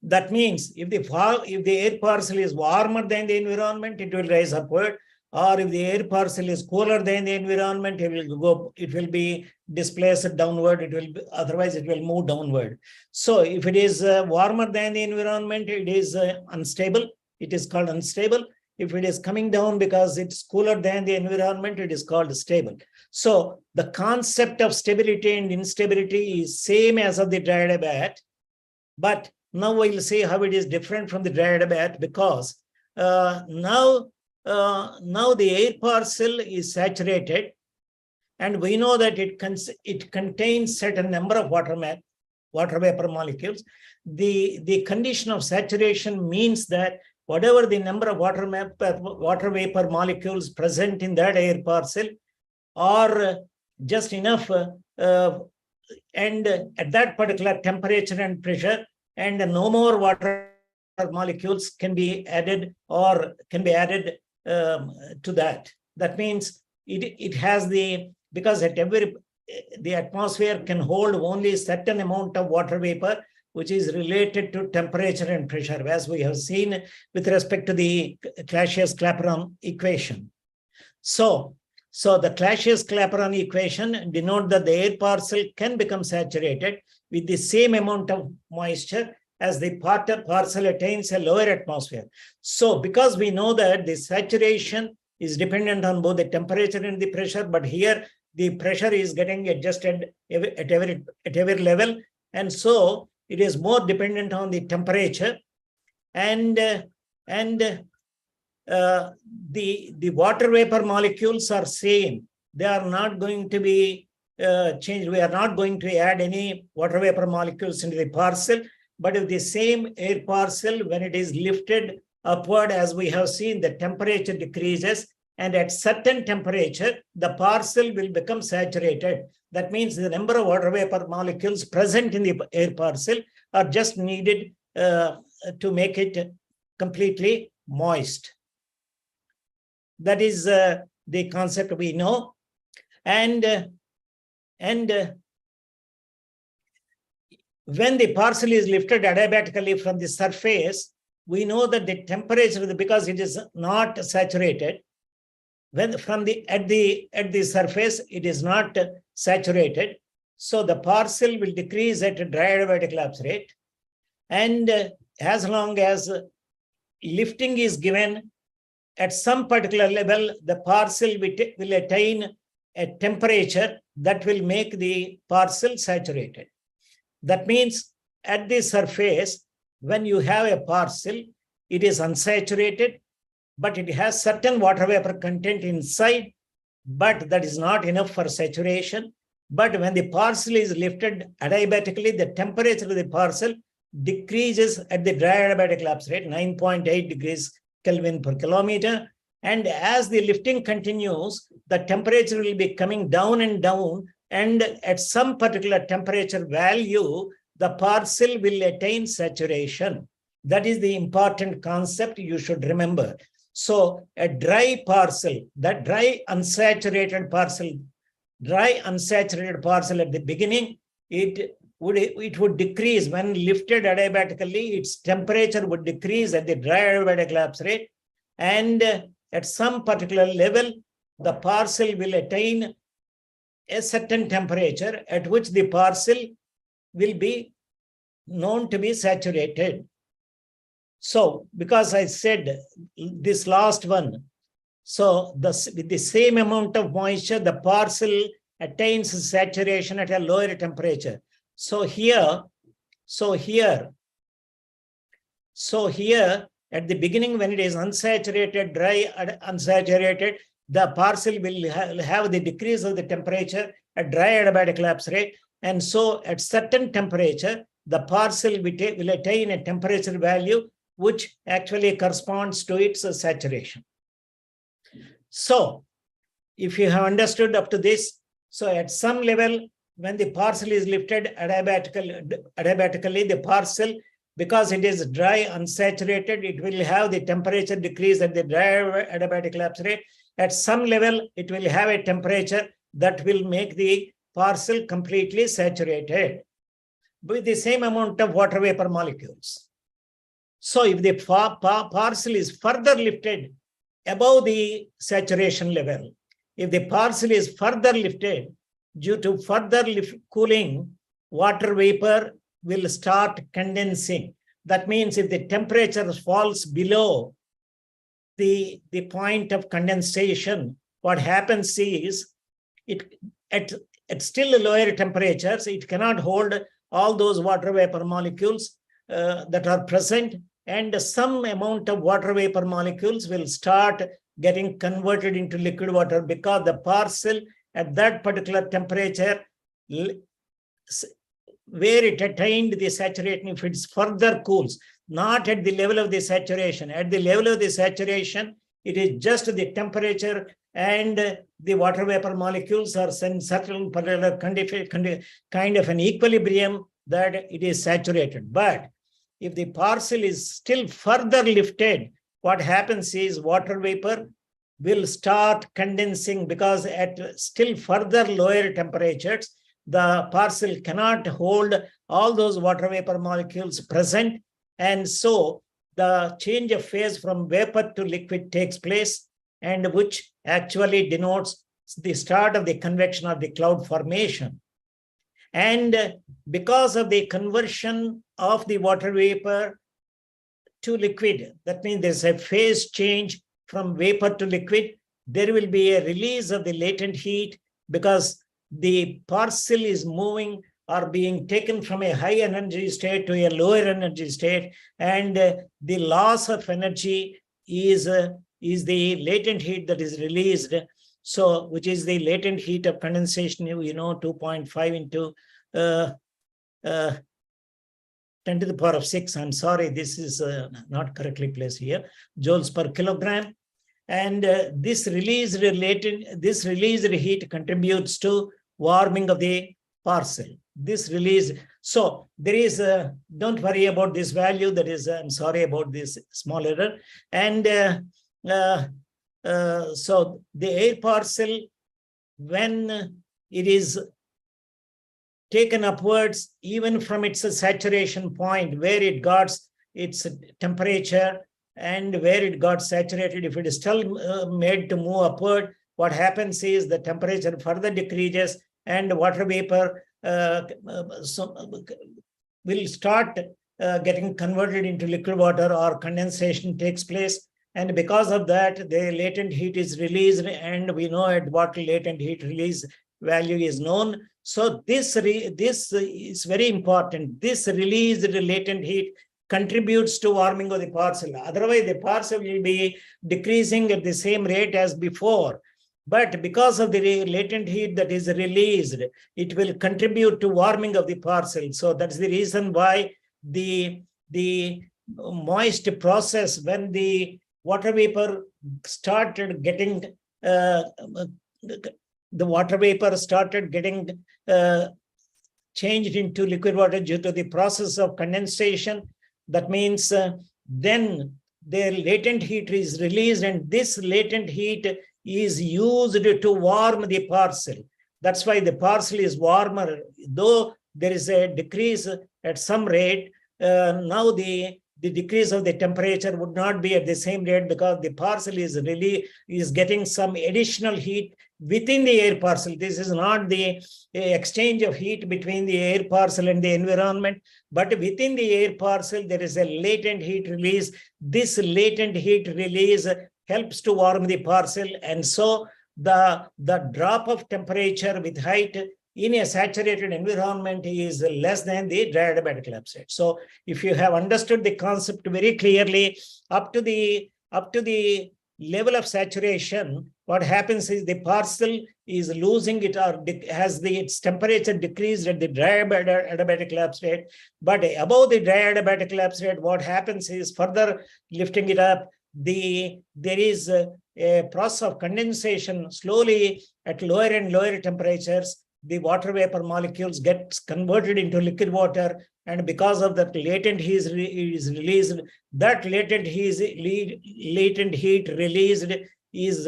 That means if the air parcel is warmer than the environment, it will rise upward, or if the air parcel is cooler than the environment, it will be displaced downward. Otherwise it will move downward. So if it is warmer than the environment, it is unstable. It is called unstable. If it is coming down because it's cooler than the environment, it is called stable. So the concept of stability and instability is same as of the adiabatic, but now we'll see how it is different from the adiabatic, because now the air parcel is saturated, and we know that it contains certain number of water vapor molecules. The condition of saturation means that whatever the number of water vapor molecules present in that air parcel are just enough, and at that particular temperature and pressure, and no more water molecules can be added to that. That means it has because the atmosphere can hold only a certain amount of water vapor, which is related to temperature and pressure, as we have seen with respect to the Clausius-Clapeyron equation. So the Clausius-Clapeyron equation denotes that the air parcel can become saturated with the same amount of moisture as the parcel attains a lower atmosphere. So because we know that the saturation is dependent on both the temperature and the pressure, but here the pressure is getting adjusted at every level, and so it is more dependent on the temperature. And the water vapor molecules are same. They are not going to be changed. We are not going to add any water vapor molecules into the parcel, but if the same air parcel, when it is lifted upward, as we have seen, the temperature decreases, and at certain temperature, the parcel will become saturated. That means the number of water vapor molecules present in the air parcel are just needed to make it completely moist. That is the concept we know. And when the parcel is lifted adiabatically from the surface, we know that the temperature, because it is not saturated, when at the surface it is not saturated, so the parcel will decrease at a dry adiabatic lapse rate. And as long as lifting is given at some particular level, the parcel will attain a temperature that will make the parcel saturated. That means at the surface, when you have a parcel, it is unsaturated, but it has certain water vapor content inside, but that is not enough for saturation. But when the parcel is lifted adiabatically, the temperature of the parcel decreases at the dry adiabatic lapse rate, 9.8 degrees Kelvin per kilometer. And as the lifting continues, the temperature will be coming down and down, and at some particular temperature value, the parcel will attain saturation. That is the important concept you should remember. So a dry parcel, that dry unsaturated parcel at the beginning, it would decrease when lifted adiabatically. Its temperature would decrease at the dry adiabatic lapse rate, and at some particular level, the parcel will attain a certain temperature at which the parcel will be known to be saturated. So, because I said this last one, so with the same amount of moisture, the parcel attains saturation at a lower temperature. So here, at the beginning, when it is unsaturated, dry, unsaturated, the parcel will have the decrease of the temperature at dry adiabatic lapse rate. And so at certain temperature, the parcel will attain a temperature value which actually corresponds to its saturation. So if you have understood up to this, so at some level, when the parcel is lifted adiabatically, the parcel, because it is dry, unsaturated, it will have the temperature decrease at the dry adiabatic lapse rate. At some level, it will have a temperature that will make the parcel completely saturated with the same amount of water vapor molecules. So if the parcel is further lifted above the saturation level, if the parcel is further lifted due to further cooling, water vapor will start condensing. That means if the temperature falls below the point of condensation, what happens is at still lower temperatures, it cannot hold all those water vapor molecules that are present, and some amount of water vapor molecules will start getting converted into liquid water, because the parcel at that particular temperature where it attained the saturation, if it's further cools, not at the level of the saturation. At the level of the saturation, it is just the temperature and the water vapor molecules are in certain particular kind of an equilibrium that it is saturated. But if the parcel is still further lifted, what happens is water vapor will start condensing, because at still further lower temperatures, the parcel cannot hold all those water vapor molecules present. And so the change of phase from vapor to liquid takes place, and which actually denotes the start of the convection or the cloud formation. And because of the conversion of the water vapor to liquid, that means there's a phase change from vapor to liquid. there will be a release of the latent heat because the parcel is moving or being taken from a high energy state to a lower energy state, and the loss of energy is the latent heat that is released. So, which is the latent heat of condensation, 2.5 into 10 to the power of 6. I'm sorry, this is not correctly placed here. Joules per kilogram. And this released heat contributes to warming of the parcel. This release. So there is, don't worry about this value. That is, I'm sorry about this small error. And so the air parcel, when it is taken upwards, even from its saturation point where it got its temperature and where it got saturated, if it is still made to move upward, what happens is the temperature further decreases and water vapor will start getting converted into liquid water, or condensation takes place. And because of that, the latent heat is released, and we know at what latent heat release value is known. So this is very important. This released latent heat contributes to warming of the parcel. Otherwise, the parcel will be decreasing at the same rate as before. But because of the latent heat that is released, it will contribute to warming of the parcel. So that's the reason why the moist process, when the water vapor started getting changed into liquid water due to the process of condensation. That means then the latent heat is released, and this latent heat is used to warm the parcel. That's why the parcel is warmer. Though there is a decrease at some rate, now the decrease of the temperature would not be at the same rate, because the parcel is getting some additional heat within the air parcel. This is not the exchange of heat between the air parcel and the environment, but within the air parcel, there is a latent heat release. This latent heat release helps to warm the parcel. And so the drop of temperature with height in a saturated environment is less than the dry adiabatic lapse rate. So if you have understood the concept very clearly, up to the level of saturation, what happens is the parcel is losing it, or has its temperature decreased at the dry adiabatic lapse rate. But above the dry adiabatic lapse rate, what happens is, further lifting it up, there is a process of condensation. Slowly at lower and lower temperatures, the water vapor molecules get converted into liquid water, and because of that, latent heat is released. That latent heat released is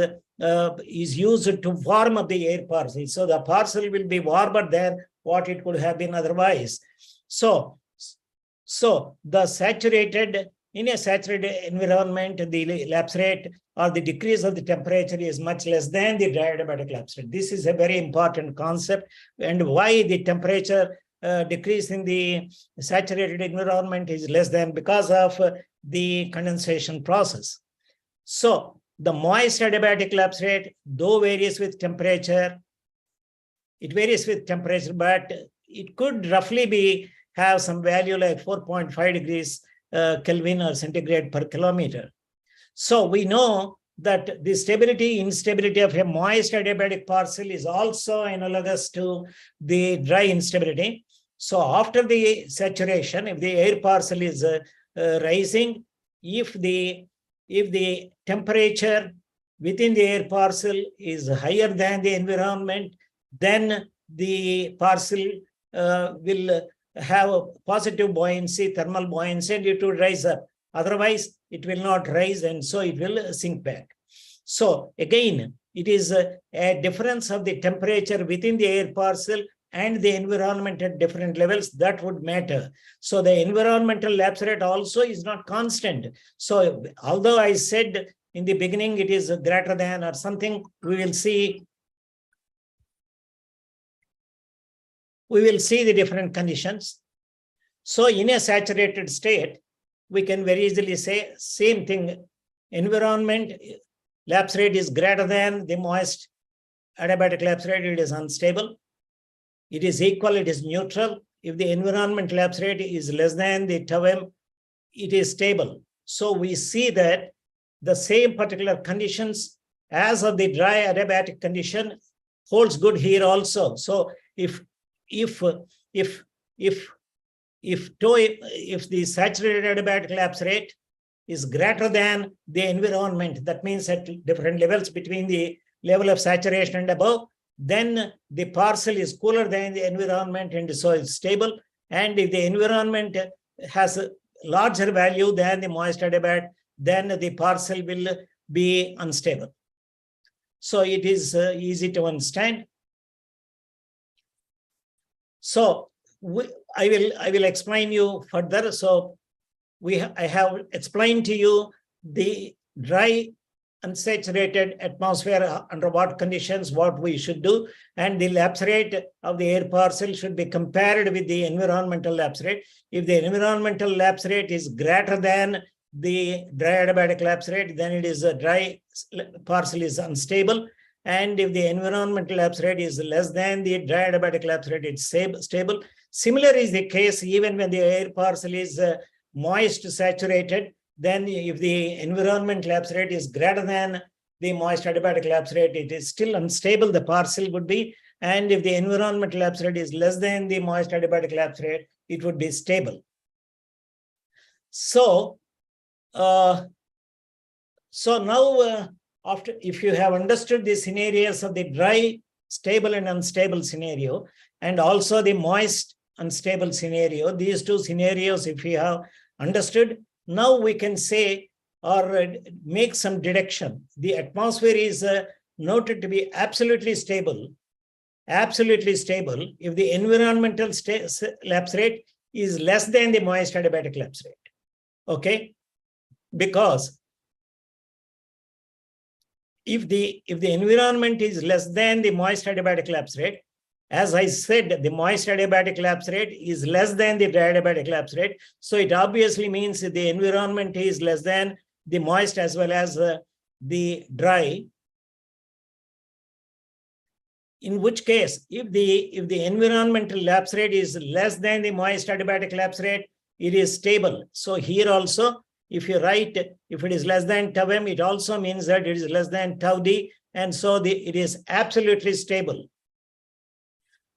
used to warm up the air parcel. So the parcel will be warmer than what it could have been otherwise. So in a saturated environment, the lapse rate or the decrease of the temperature is much less than the dry adiabatic lapse rate. This is a very important concept, and why the temperature decrease in the saturated environment is less than, because of the condensation process. So the moist adiabatic lapse rate, though varies with temperature, but it could roughly have some value like 4.5 degrees Kelvin or centigrade per kilometer. So we know that the stability, instability of a moist adiabatic parcel is also analogous to the dry instability. So after the saturation, if the air parcel is rising, if the temperature within the air parcel is higher than the environment, then the parcel will have a positive buoyancy, thermal buoyancy, and it will rise up. Otherwise, it will not rise, and so it will sink back. So again, it is a difference of the temperature within the air parcel and the environment at different levels that would matter. So the environmental lapse rate also is not constant. So although I said in the beginning it is greater than or something, we will see the different conditions. So in a saturated state, we can very easily say same thing. Environment lapse rate is greater than the moist adiabatic lapse rate, it is unstable. It is equal, it is neutral. If the environment lapse rate is less than the tau m, it is stable. So we see that the same particular conditions as of the dry adiabatic condition holds good here also. So if the saturated adiabatic lapse rate is greater than the environment, that means at different levels between the level of saturation and above, then the parcel is cooler than the environment and so it's stable. And if the environment has a larger value than the moist adiabat, then the parcel will be unstable. So it is easy to understand. So I will explain you further. So I have explained to you the dry unsaturated atmosphere under what conditions, what we should do, and the lapse rate of the air parcel should be compared with the environmental lapse rate. If the environmental lapse rate is greater than the dry adiabatic lapse rate, then it is a dry parcel is unstable. And if the environmental lapse rate is less than the dry adiabatic lapse rate, it's stable. Similar is the case even when the air parcel is moist saturated. Then if the environment lapse rate is greater than the moist adiabatic lapse rate, it is still unstable, the parcel would be. And if the environment lapse rate is less than the moist adiabatic lapse rate, it would be stable. So, now after, if you have understood the scenarios of the dry, stable and unstable scenario, and also the moist, unstable scenario, these two scenarios, if you have understood, now we can say or make some deduction. The atmosphere is noted to be absolutely stable if the environmental lapse rate is less than the moist adiabatic lapse rate. Okay? Because if the environment is less than the moist adiabatic lapse rate, as I said, the moist adiabatic lapse rate is less than the dry adiabatic lapse rate. So it obviously means that the environment is less than the moist as well as the dry. In which case, if the environmental lapse rate is less than the moist adiabatic lapse rate, it is stable. So here also, if you write, if it is less than tau m, it also means that it is less than tau d, and so it is absolutely stable.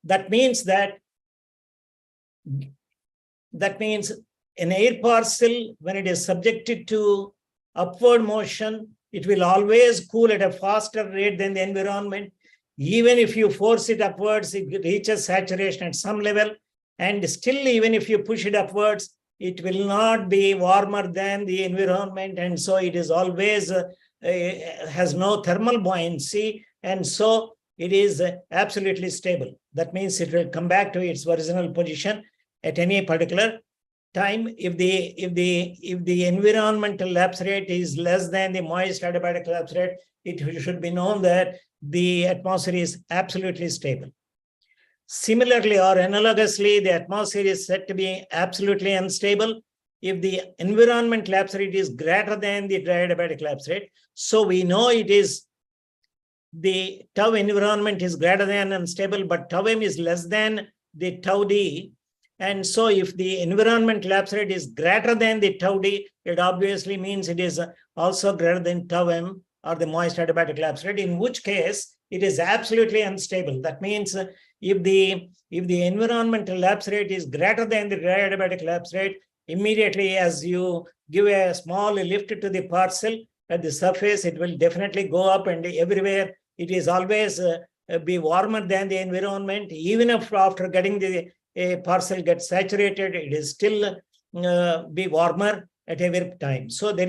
That means an air parcel, when it is subjected to upward motion, it will always cool at a faster rate than the environment. Even if you force it upwards, it reaches saturation at some level. And still, even if you push it upwards, it will not be warmer than the environment. And so it is always has no thermal buoyancy. And so it is absolutely stable. That means it will come back to its original position at any particular time. If the environmental lapse rate is less than the moist adiabatic lapse rate, it should be known that the atmosphere is absolutely stable. Similarly or analogously, the atmosphere is said to be absolutely unstable if the environment lapse rate is greater than the dry adiabatic lapse rate. So we know it is the tau environment is greater than unstable, but tau m is less than the tau d. And so if the environment lapse rate is greater than the tau d, it obviously means it is also greater than tau m or the moist adiabatic lapse rate, in which case it is absolutely unstable. That means if the environmental lapse rate is greater than the dry adiabatic lapse rate, immediately as you give a small lift to the parcel at the surface, it will definitely go up, and everywhere it is always be warmer than the environment. Even if after getting the parcel gets saturated, it is still be warmer at every time. So there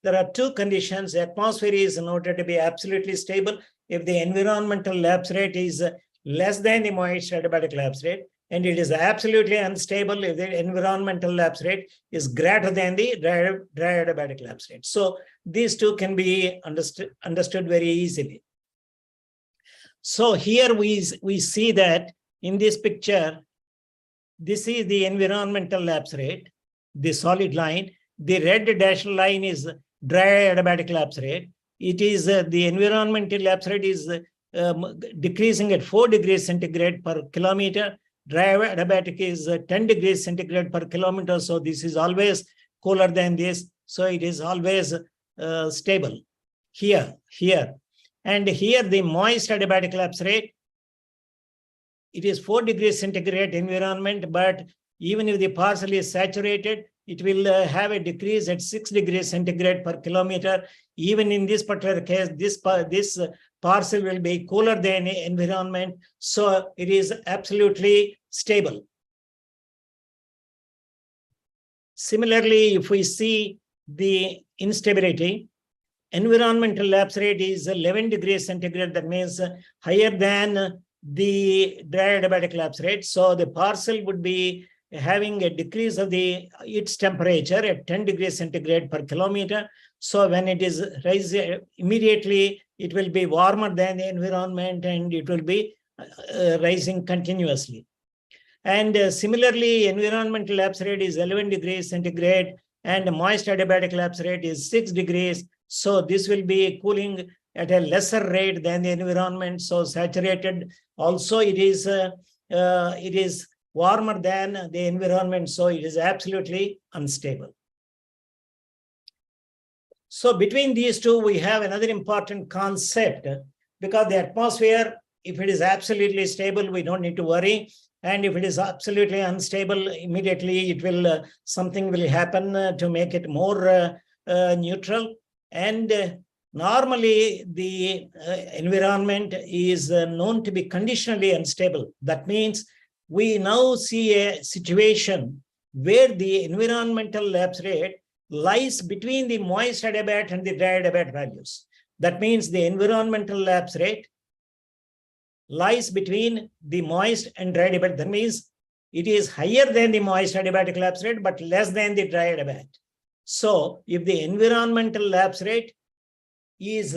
are two conditions. The atmosphere is noted to be absolutely stable if the environmental lapse rate is less than the moist adiabatic lapse rate, and it is absolutely unstable if the environmental lapse rate is greater than the dry adiabatic lapse rate. So these two can be understood very easily. So here we see that in this picture, this is the environmental lapse rate, the solid line. The red dashed line is dry adiabatic lapse rate. it is the environmental lapse rate is decreasing at 4 degrees centigrade per kilometer. Dry adiabatic is 10 degrees centigrade per kilometer. So this is always cooler than this. So it is always stable here. And here the moist adiabatic lapse rate, it is 4 degrees centigrade environment, but even if the parcel is saturated, it will have a decrease at 6 degrees centigrade per kilometer. Even in this particular case, this parcel will be cooler than the environment. So it is absolutely stable. Similarly, if we see the instability, environmental lapse rate is 11 degrees centigrade. That means higher than the dry adiabatic lapse rate. So the parcel would be having a decrease of its temperature at 10 degrees centigrade per kilometer. So when it is rising, immediately it will be warmer than the environment and it will be rising continuously. And similarly, environmental lapse rate is 11 degrees centigrade and moist adiabatic lapse rate is 6 degrees. So this will be cooling at a lesser rate than the environment. So saturated also it is warmer than the environment. So it is absolutely unstable. So between these two, we have another important concept, because the atmosphere, if it is absolutely stable, we don't need to worry. And if it is absolutely unstable, immediately it will something will happen to make it more neutral. And normally the environment is known to be conditionally unstable. That means we now see a situation where the environmental lapse rate lies between the moist adiabat and the dry adiabat values. That means the environmental lapse rate lies between the moist and dry adiabat. That means it is higher than the moist adiabatic lapse rate, but less than the dry adiabat. So if the environmental lapse rate is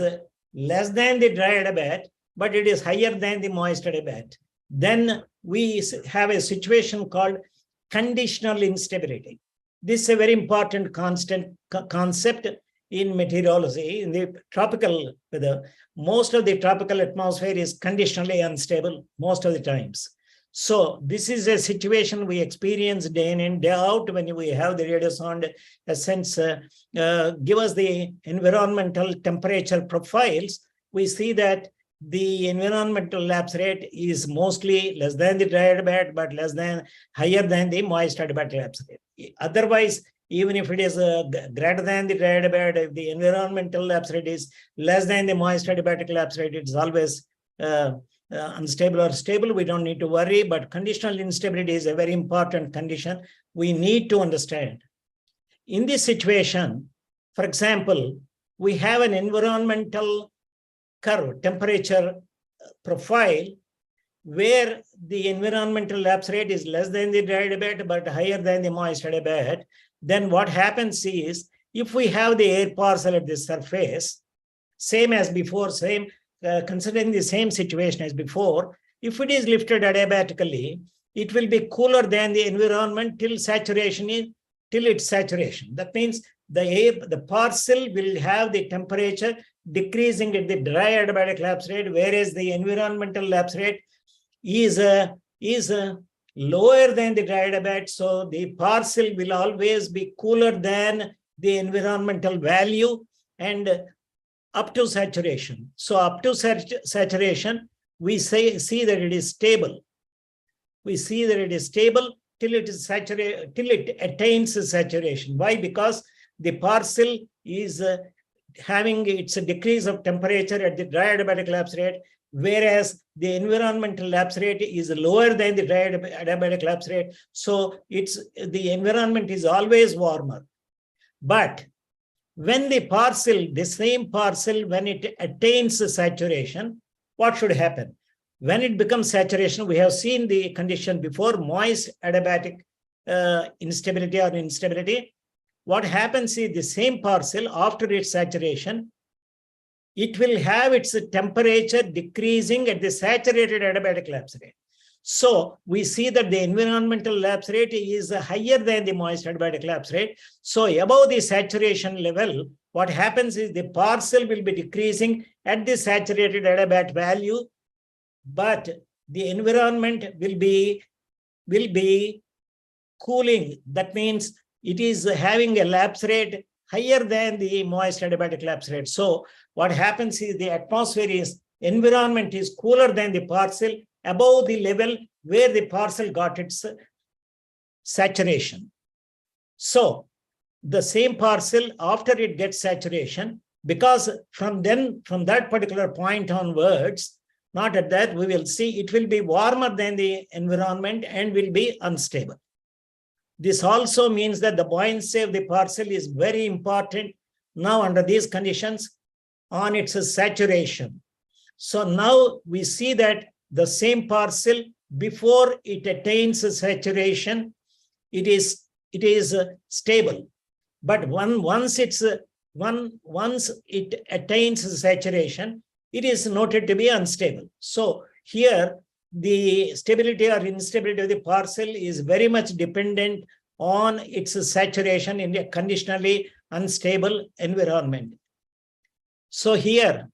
less than the dry adiabat, but it is higher than the moist adiabat, then we have a situation called conditional instability. This is a very important concept in meteorology. In the tropical weather, most of the tropical atmosphere is conditionally unstable most of the times. So this is a situation we experience day in and day out when we have the radio sound ascents give us the environmental temperature profiles. We see that the environmental lapse rate is mostly less than the dry adiabat, but higher than the moist adiabatic lapse rate. Otherwise, even if it is greater than the dry adiabat, if the environmental lapse rate is less than the moist adiabatic lapse rate, it's always unstable or stable. We don't need to worry, but conditional instability is a very important condition we need to understand. In this situation, for example, we have an environmental curve, temperature profile, where the environmental lapse rate is less than the dry adiabat, but higher than the moist adiabat. Then what happens is, if we have the air parcel at the surface, same as before, considering the same situation as before, if it is lifted adiabatically, it will be cooler than the environment till its saturation. That means the parcel will have the temperature decreasing at the dry adiabatic lapse rate, whereas the environmental lapse rate is lower than the dry adiabat. So the parcel will always be cooler than the environmental value and up to saturation. So up to saturation, we see that it is stable. We see that it is stable till it is saturated, till it attains saturation. Why? Because the parcel is having its decrease of temperature at the dry adiabatic lapse rate, whereas the environmental lapse rate is lower than the dry adiabatic lapse rate. So the environment is always warmer. But when the same parcel, when it attains saturation, what should happen? When it becomes saturation, we have seen the condition before, moist adiabatic instability or instability. What happens is the same parcel, after its saturation, it will have its temperature decreasing at the saturated adiabatic lapse rate. So we see that the environmental lapse rate is higher than the moist adiabatic lapse rate. So above the saturation level, what happens is the parcel will be decreasing at the saturated adiabat value, but the environment will be cooling. That means it is having a lapse rate higher than the moist adiabatic lapse rate. So what happens is the environment is cooler than the parcel above the level where the parcel got its saturation. So the same parcel, after it gets saturation, because from that particular point onwards, not at that, we will see it will be warmer than the environment and will be unstable. This also means that the buoyancy of the parcel is very important now under these conditions on its saturation. So now we see that the same parcel, before it attains saturation, it is stable. But once it attains saturation, it is noted to be unstable. So here, the stability or instability of the parcel is very much dependent on its saturation in a conditionally unstable environment. So here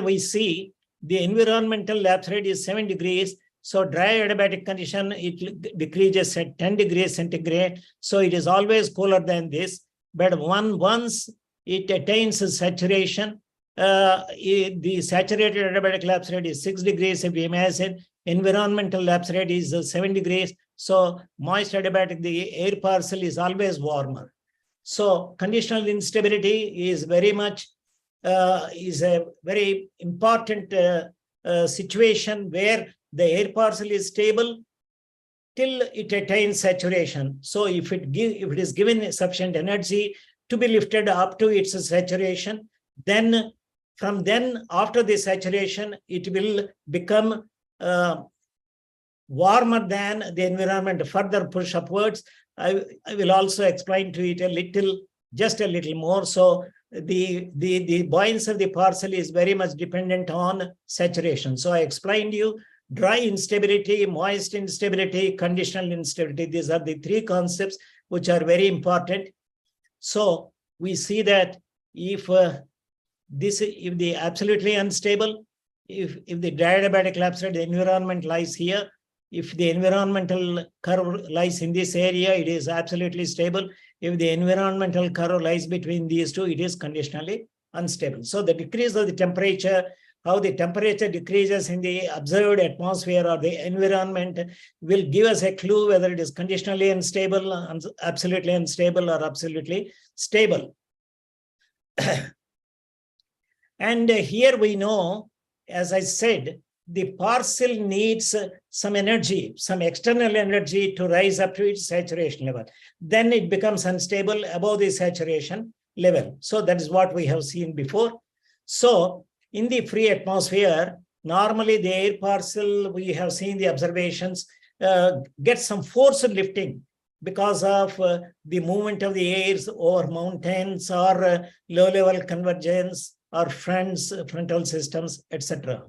we see the environmental lapse rate is 7 degrees. So dry adiabatic condition, it decreases at 10 degrees centigrade. So it is always cooler than this. But once it attains saturation, the saturated adiabatic lapse rate is 6 degrees. If we imagine environmental lapse rate is 7 degrees. So moist adiabatic, the air parcel is always warmer. So conditional instability is very much is a very important situation where the air parcel is stable till it attains saturation. So if it is given sufficient energy to be lifted up to its saturation, then after the saturation, it will become warmer than the environment, further push upwards. I will also explain to it just a little more. So the buoyancy of the parcel is very much dependent on saturation. So I explained you dry instability, moist instability, conditional instability. These are the three concepts which are very important. So we see that if the absolutely unstable, if the dry adiabatic lapse rate, the environment lies here. If the environmental curve lies in this area, it is absolutely stable. If the environmental curve lies between these two, it is conditionally unstable. So the decrease of the temperature, how the temperature decreases in the observed atmosphere or the environment will give us a clue whether it is conditionally unstable, absolutely unstable, or absolutely stable. And here we know, as I said, the parcel needs some energy, some external energy to rise up to its saturation level. Then it becomes unstable above the saturation level. So that is what we have seen before. So in the free atmosphere, normally the air parcel, we have seen the observations, gets some forced lifting because of the movement of the airs over mountains or low-level convergence or frontal systems, etc.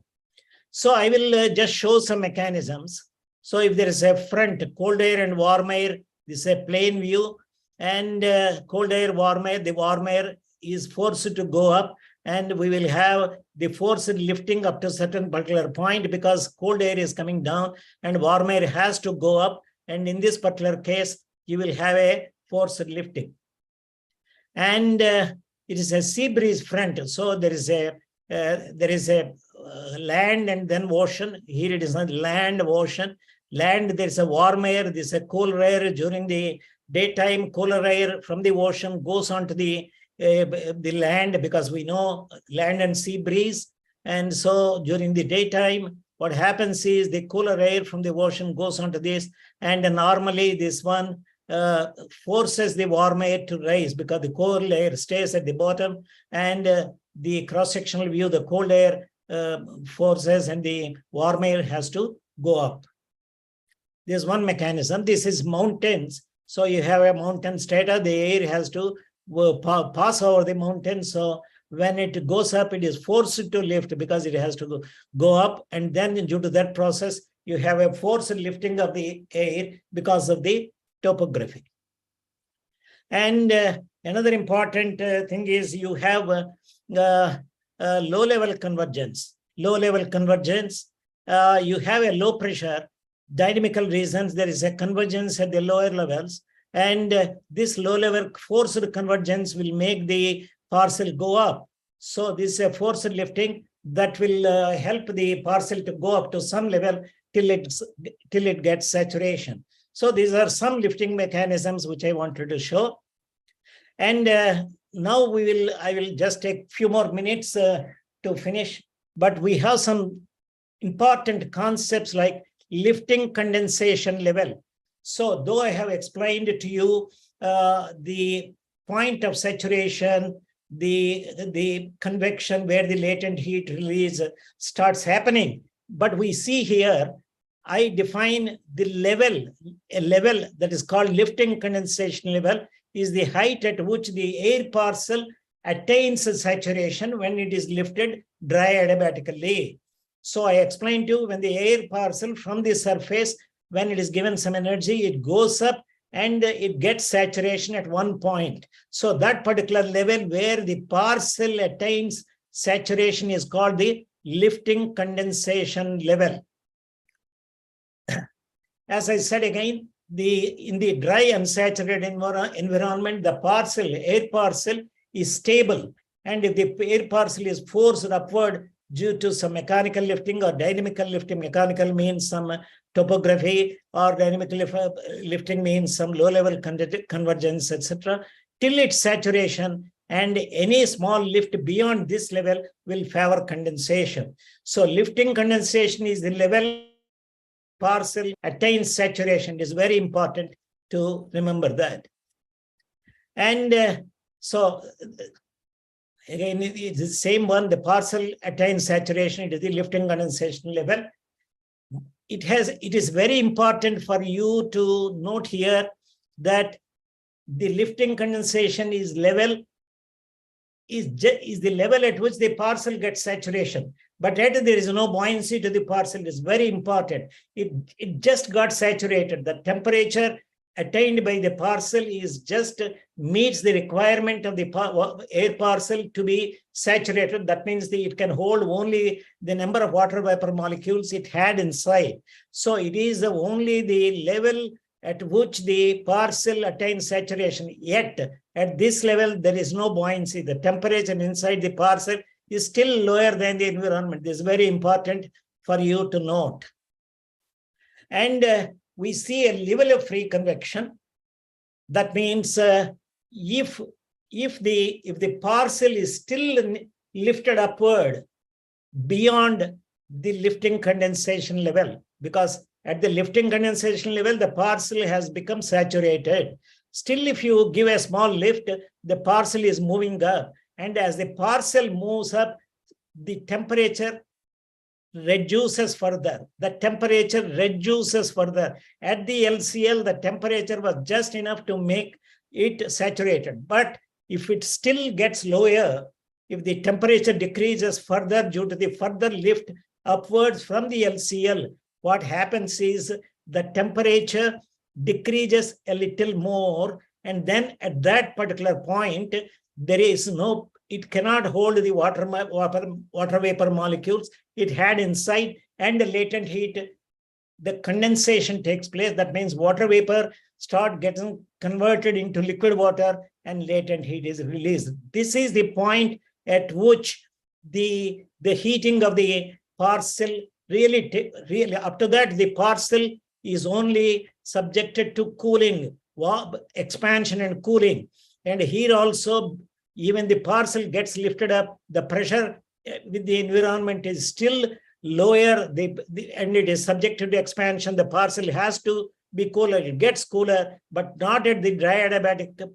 So I will just show some mechanisms. So if there is a front, cold air and warm air, this is a plane view, and cold air, warm air, the warm air is forced to go up, and we will have the forced lifting up to a certain particular point because cold air is coming down and warm air has to go up. And in this particular case, you will have a forced lifting. And it is a sea breeze front. So there is a land and then ocean. Here it is not land, ocean. Land, there is a warm air, there is a cooler air. During the daytime, cooler air from the ocean goes onto the land because we know land and sea breeze. And so during the daytime, what happens is the cooler air from the ocean goes onto this, and normally this one forces the warm air to rise because the cold air stays at the bottom, and the cross-sectional view, the cold air forces and the warm air has to go up. There's one mechanism. This is mountains. So you have a mountain strata, the air has to pass over the mountain. So when it goes up, it is forced to lift because it has to go up. And then due to that process, you have a forced lifting of the air because of the topography. And another important thing is you have low-level convergence. Low-level convergence, you have a low pressure. Dynamical reasons, there is a convergence at the lower levels. And this low-level forced convergence will make the parcel go up. So this is a forced lifting that will help the parcel to go up to some level till it gets saturation. So these are some lifting mechanisms which I wanted to show. And now I will just take a few more minutes to finish. But we have some important concepts like lifting condensation level. So though I have explained to you the point of saturation, the convection where the latent heat release starts happening, but we see here, I define the level, a level that is called lifting condensation level is the height at which the air parcel attains saturation when it is lifted dry adiabatically. So I explained to you when the air parcel from the surface, when it is given some energy, it goes up and it gets saturation at one point. So that particular level where the parcel attains saturation is called the lifting condensation level. As I said again, in the dry unsaturated environment, the air parcel is stable. And if the air parcel is forced upward due to some mechanical lifting or dynamical lifting, mechanical means some topography, or dynamical lifting means some low-level convergence, etc., till its saturation, and any small lift beyond this level will favor condensation. So lifting condensation is the level parcel attains saturation. It is very important to remember that. And so again, it's the same one, the parcel attains saturation, it is the lifting condensation level. It is very important for you to note here that the lifting condensation is the level at which the parcel gets saturation. But yet there is no buoyancy to the parcel. It is very important. It just got saturated. The temperature attained by the parcel is just meets the requirement of the air parcel to be saturated. That means it can hold only the number of water vapor molecules it had inside. So it is only the level at which the parcel attains saturation. Yet at this level, there is no buoyancy. The temperature inside the parcel is still lower than the environment. This is very important for you to note. And we see a level of free convection. That means if the parcel is still lifted upward beyond the lifting condensation level, because at the lifting condensation level, the parcel has become saturated. Still, if you give a small lift, the parcel is moving up. And as the parcel moves up, the temperature reduces further. The temperature reduces further. At the LCL, the temperature was just enough to make it saturated. But if it still gets lower, if the temperature decreases further due to the further lift upwards from the LCL, what happens is the temperature decreases a little more. And then at that particular point, there is no, it cannot hold the water vapor molecules it had inside, and the latent heat, the condensation takes place. That means water vapor start getting converted into liquid water and latent heat is released. This is the point at which the heating of the parcel really after that, the parcel is only subjected to cooling, expansion and cooling. And here also, even the parcel gets lifted up, the pressure with the environment is still lower, and it is subjected to expansion. The parcel has to be cooler. It gets cooler, but not at the dry adiabatic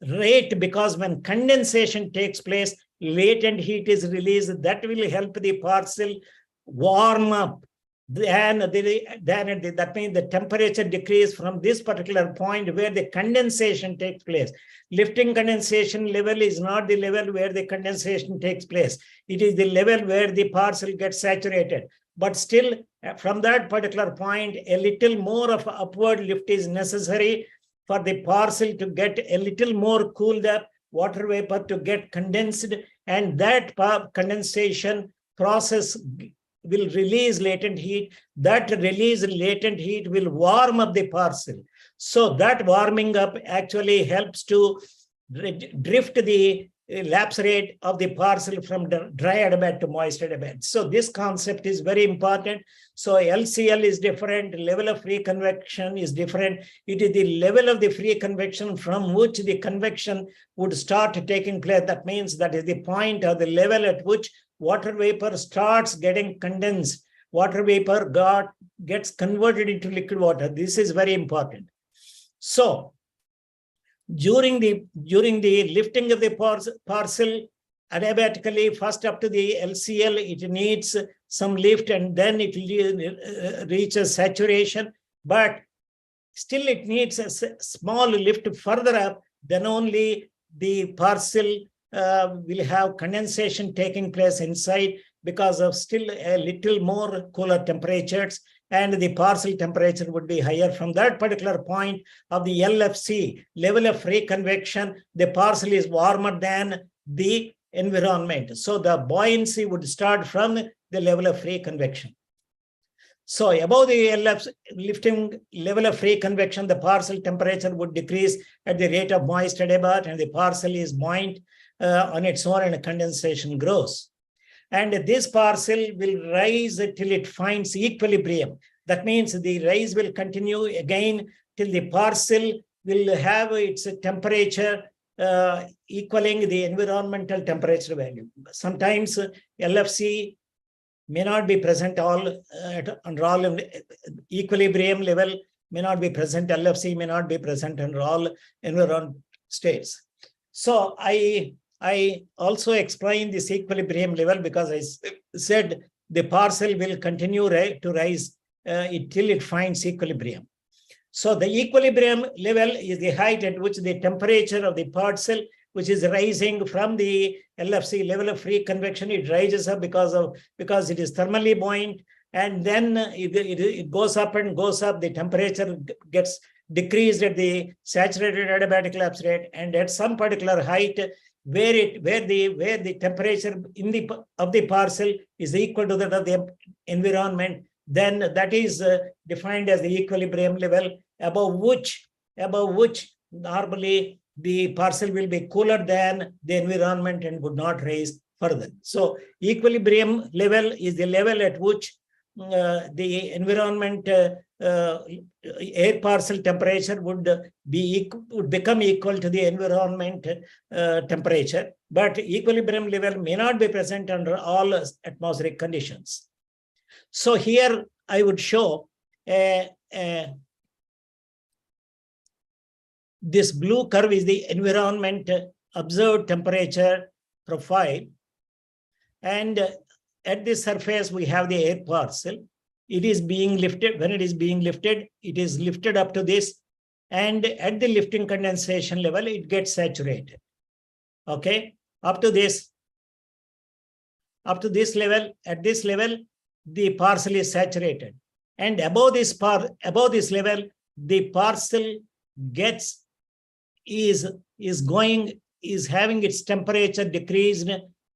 rate, because when condensation takes place, latent heat is released. That will help the parcel warm up. that means the temperature decrease from this particular point where the condensation takes place. Lifting condensation level is not the level where the condensation takes place. It is the level where the parcel gets saturated. But still, from that particular point, a little more of upward lift is necessary for the parcel to get a little more cooled up, water vapor to get condensed, and that condensation process will release latent heat. That released latent heat will warm up the parcel. So that warming up actually helps to drift the lapse rate of the parcel from dry adiabatic to moist adiabatic. So this concept is very important. So LCL is different, level of free convection is different. It is the level of the free convection from which the convection would start taking place. That means that is the point or the level at which water vapor starts getting condensed. Water vapor gets converted into liquid water. This is very important. So during the lifting of the parcel adiabatically, first up to the LCL, it needs some lift and then it reaches saturation. But still it needs a small lift further up, then only the parcel will have condensation taking place inside because of still a little more cooler temperatures, and the parcel temperature would be higher. From that particular point of the LFC, level of free convection, the parcel is warmer than the environment. So the buoyancy would start from the level of free convection. So above the lifting level of free convection, the parcel temperature would decrease at the rate of moist adiabatic, and the parcel is buoyant on its own, and condensation grows. And this parcel will rise till it finds equilibrium. That means the rise will continue again till the parcel will have its temperature equaling the environmental temperature value. Sometimes LFC may not be present under all equilibrium level, may not be present, LFC may not be present under all environment states. So I also explained this equilibrium level because I said the parcel will continue to rise till it finds equilibrium. So the equilibrium level is the height at which the temperature of the parcel, which is rising from the LFC level of free convection, it rises up because it is thermally buoyant, and then it goes up and goes up. The temperature gets decreased at the saturated adiabatic lapse rate, and at some particular height, where the temperature of the parcel is equal to that of the environment, then that is defined as the equilibrium level, above which normally the parcel will be cooler than the environment and would not rise further. So equilibrium level is the level at which the environment air parcel temperature would become equal to the environment temperature, but equilibrium level may not be present under all atmospheric conditions. So here I would show this blue curve is the environment observed temperature profile, and at the surface we have the air parcel. It is being lifted. When it is being lifted, it is lifted up to this, and at the lifting condensation level, it gets saturated. Okay, up to this level. At this level, the parcel is saturated, and above this level, the parcel is having its temperature decreased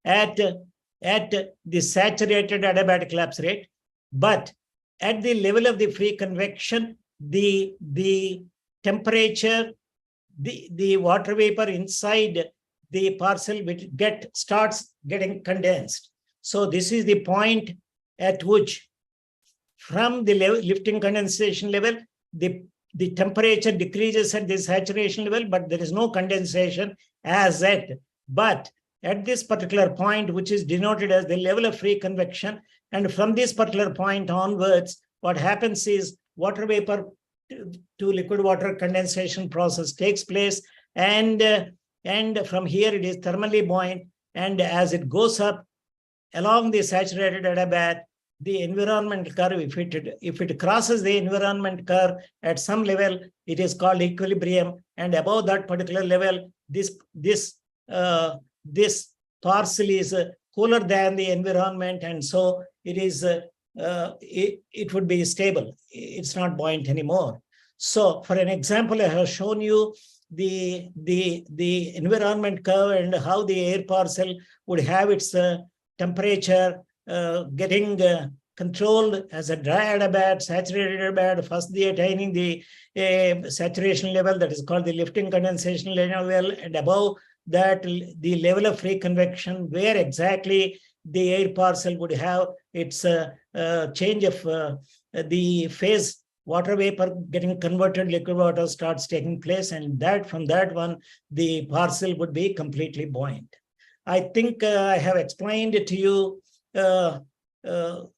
at the saturated adiabatic lapse rate, but at the level of the free convection, the temperature, the water vapor inside the parcel starts getting condensed. So this is the point at which, from the lifting condensation level, the temperature decreases at the saturation level, but there is no condensation as yet. But at this particular point, which is denoted as the level of free convection, and from this particular point onwards, what happens is water vapor to liquid water condensation process takes place, and from here it is thermally buoyant, and as it goes up along the saturated adiabatic, the environment curve, if it crosses the environment curve at some level, it is called equilibrium, and above that particular level, this parcel is cooler than the environment, and so it is it would be stable. It's not buoyant anymore. So, for an example, I have shown you the environment curve and how the air parcel would have its temperature getting controlled as a dry adiabatic, saturated adiabatic, first the attaining the saturation level, that is called the lifting condensation level, and above that the level of free convection, where exactly the air parcel would have its change of the phase. Water vapor getting converted liquid water starts taking place, and that from that one, the parcel would be completely buoyant. I think I have explained it to you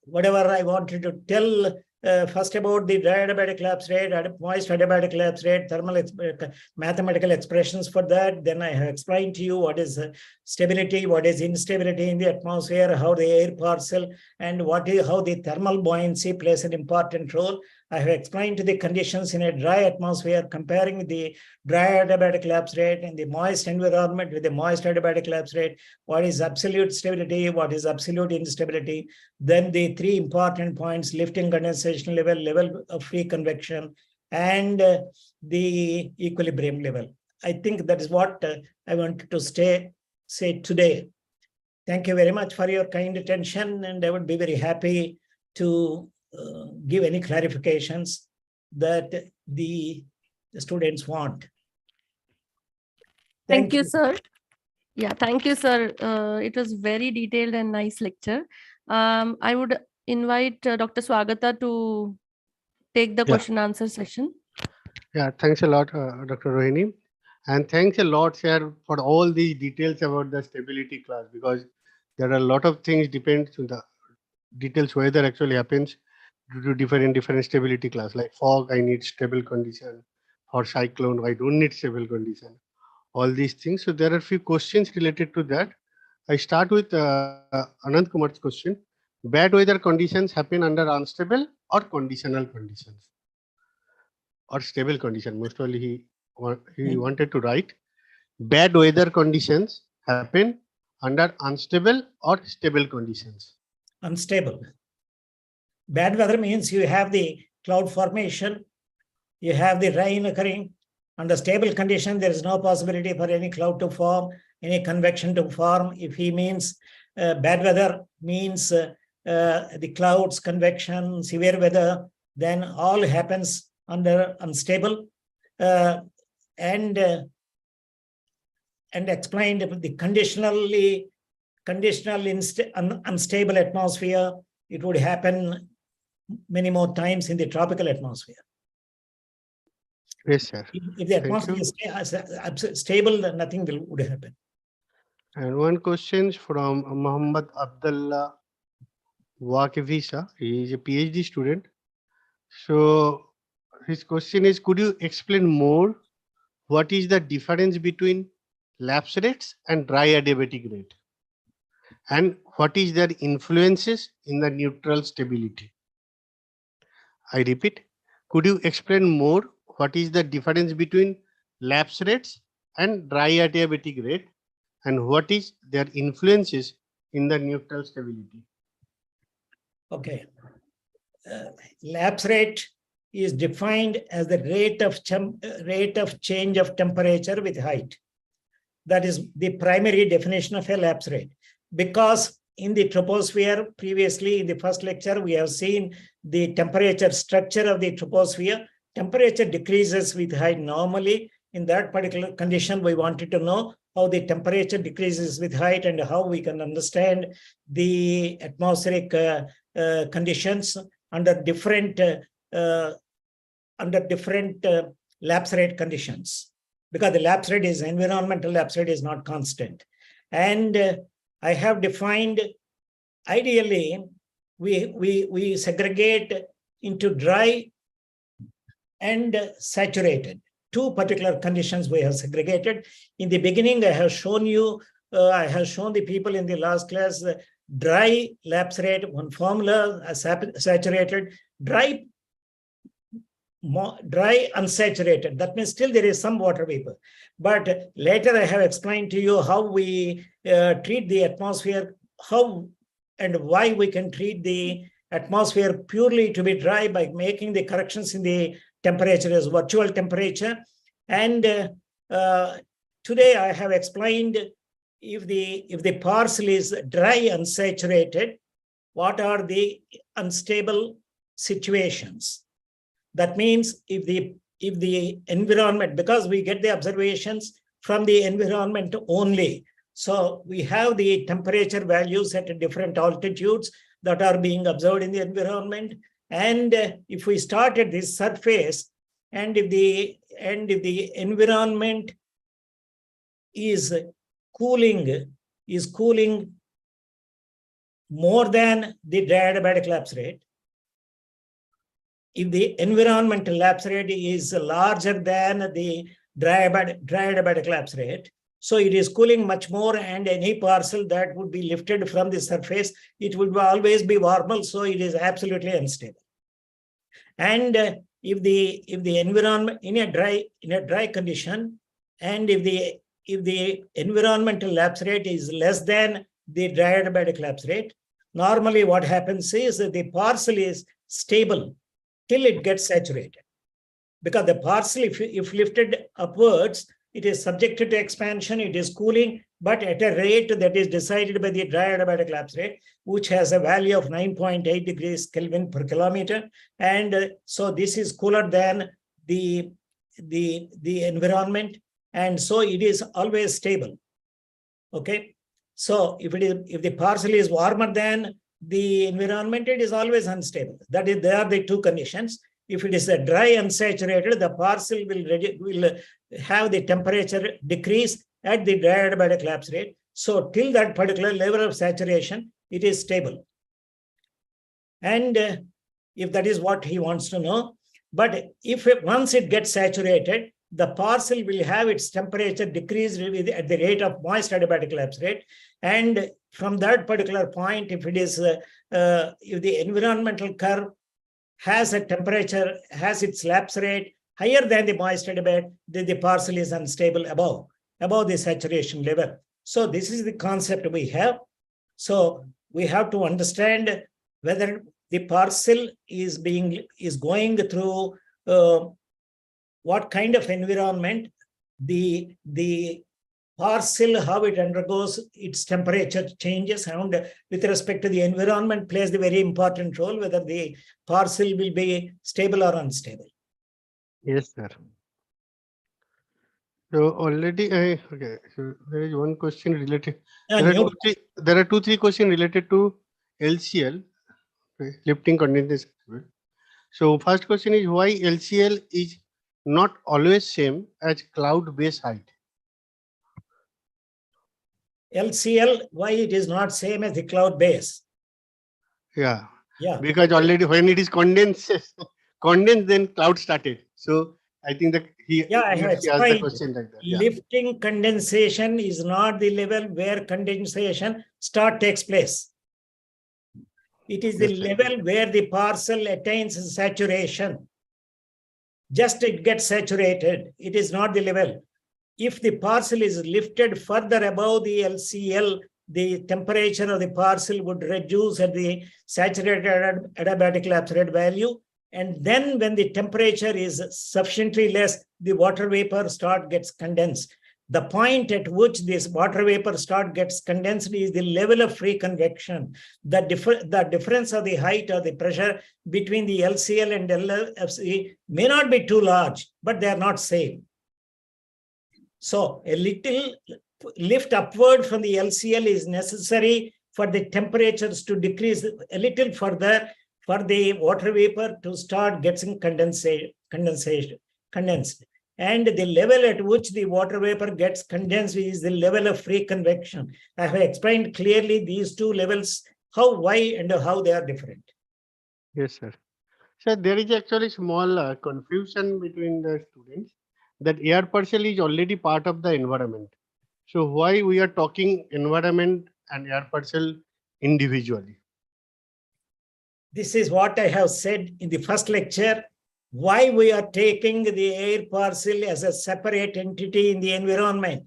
whatever I wanted to tell. First about the dry adiabatic lapse rate, moist adiabatic lapse rate, thermal mathematical expressions for that. Then I have explained to you what is stability, what is instability in the atmosphere, how the air parcel, and how the thermal buoyancy plays an important role. I have explained the conditions in a dry atmosphere, comparing the dry adiabatic lapse rate and the moist environment with the moist adiabatic lapse rate. What is absolute stability? What is absolute instability? Then the three important points: lifting condensation level, level of free convection, and the equilibrium level. I think that is what I wanted to say today. Thank you very much for your kind attention, and I would be very happy to give any clarifications that the students want. Thank you, sir. Yeah, thank you, sir. It was very detailed and nice lecture. I would invite Dr. Swagata to take the question answer session. Yeah, thanks a lot, Dr. Rohini. And thanks a lot, sir, for all these details about the stability class, because there are a lot of things depends on the details weather actually happens due to different stability class. Like fog, I need stable condition. For cyclone, I don't need stable condition. All these things. So there are a few questions related to that. I start with Anand Kumar's question. Bad weather conditions happen under unstable or conditional conditions? Or stable condition? Most probably he wanted to write bad weather conditions happen under unstable or stable conditions. Unstable. Bad weather means you have the cloud formation, you have the rain occurring. Under stable condition, there is no possibility for any cloud to form, any convection to form. If he means bad weather means the clouds, convection, severe weather, then all happens under unstable. And explained the conditional unstable atmosphere, it would happen many more times in the tropical atmosphere. Yes, sir. If the atmosphere is stable, then nothing would happen. And one question from Muhammad Abdullah Waqifisa. He is a PhD student. So his question is, could you explain more what is the difference between lapse rates and dry adiabatic rate? And what is their influences in the neutral stability? I repeat, could you explain more what is the difference between lapse rates and dry adiabatic rate, and what is their influences in the neutral stability? Okay. Lapse rate is defined as the rate of change of temperature with height. That is the primary definition of a lapse rate. Because in the troposphere, previously in the first lecture, we have seen the temperature structure of the troposphere. Temperature decreases with height normally. In that particular condition, we wanted to know how the temperature decreases with height and how we can understand the atmospheric conditions under different lapse rate conditions, because the lapse rate is environmental lapse rate is not constant. And I have defined, ideally, we segregate into dry and saturated. Two particular conditions we have segregated. In the beginning, I have shown you, I have shown the people in the last class dry lapse rate, one formula, saturated, dry unsaturated. That means still there is some water vapor. But later I have explained to you how we treat the atmosphere, how and why we can treat the atmosphere purely to be dry by making the corrections in the temperature as virtual temperature. And today I have explained if the parcel is dry unsaturated, what are the unstable situations? That means if the environment, because we get the observations from the environment only. So we have the temperature values at different altitudes that are being observed in the environment. And if we start at this surface, and if the environment is cooling more than the adiabatic lapse rate, if the environmental lapse rate is larger than the adiabatic lapse rate, so it is cooling much more, and any parcel that would be lifted from the surface, it would always be warmer, so it is absolutely unstable. And if the environment in a dry condition, and if the environmental lapse rate is less than the adiabatic lapse rate, normally what happens is that the parcel is stable till it gets saturated. Because the parcel, if lifted upwards, it is subjected to expansion, it is cooling, but at a rate that is decided by the adiabatic lapse rate, which has a value of 9.8 degrees Kelvin per kilometer. And so this is cooler than the environment, and so it is always stable. Okay. So if the parcel is warmer than the environment, it is always unstable. That is, there are the two conditions. If it is a dry unsaturated, the parcel will have the temperature decrease at the adiabatic lapse rate. So till that particular level of saturation, it is stable. And if that is what he wants to know, but once it gets saturated, the parcel will have its temperature decreased at the rate of moist adiabatic lapse rate. And from that particular point, if it is if the environmental curve has a temperature, has its lapse rate higher than the moist adiabatic, the parcel is unstable above the saturation level. So this is the concept we have. So we have to understand whether the parcel is going through what kind of environment, the parcel, how it undergoes its temperature changes, and with respect to the environment plays the very important role, whether the parcel will be stable or unstable. Yes, sir. So already, okay. So there is one question related. There are two, three questions related to LCL, okay, lifting condensation. So first question is why LCL is not always same as cloud base height. LCL, why it is not same as the cloud base? Yeah. Yeah. Because already when it is condensed, then cloud started. So I think that I have asked the question like that. Yeah. Lifting condensation is not the level where condensation takes place. It is the level where the parcel attains saturation. Just it gets saturated. It is not the level. If the parcel is lifted further above the LCL, the temperature of the parcel would reduce at the saturated adiabatic lapse rate value. And then when the temperature is sufficiently less, the water vapor gets condensed. The point at which this water vapor gets condensed is the level of free convection. The difference of the height or the pressure between the LCL and LFC may not be too large, but they are not same. So a little lift upward from the LCL is necessary for the temperatures to decrease a little further, for the water vapor to start getting condensed. And the level at which the water vapor gets condensed is the level of free convection. I have explained clearly these two levels, why and how they are different. Yes, sir. So there is actually small confusion between the students that air parcel is already part of the environment. So why we are talking environment and air parcel individually? This is what I have said in the first lecture, why we are taking the air parcel as a separate entity in the environment.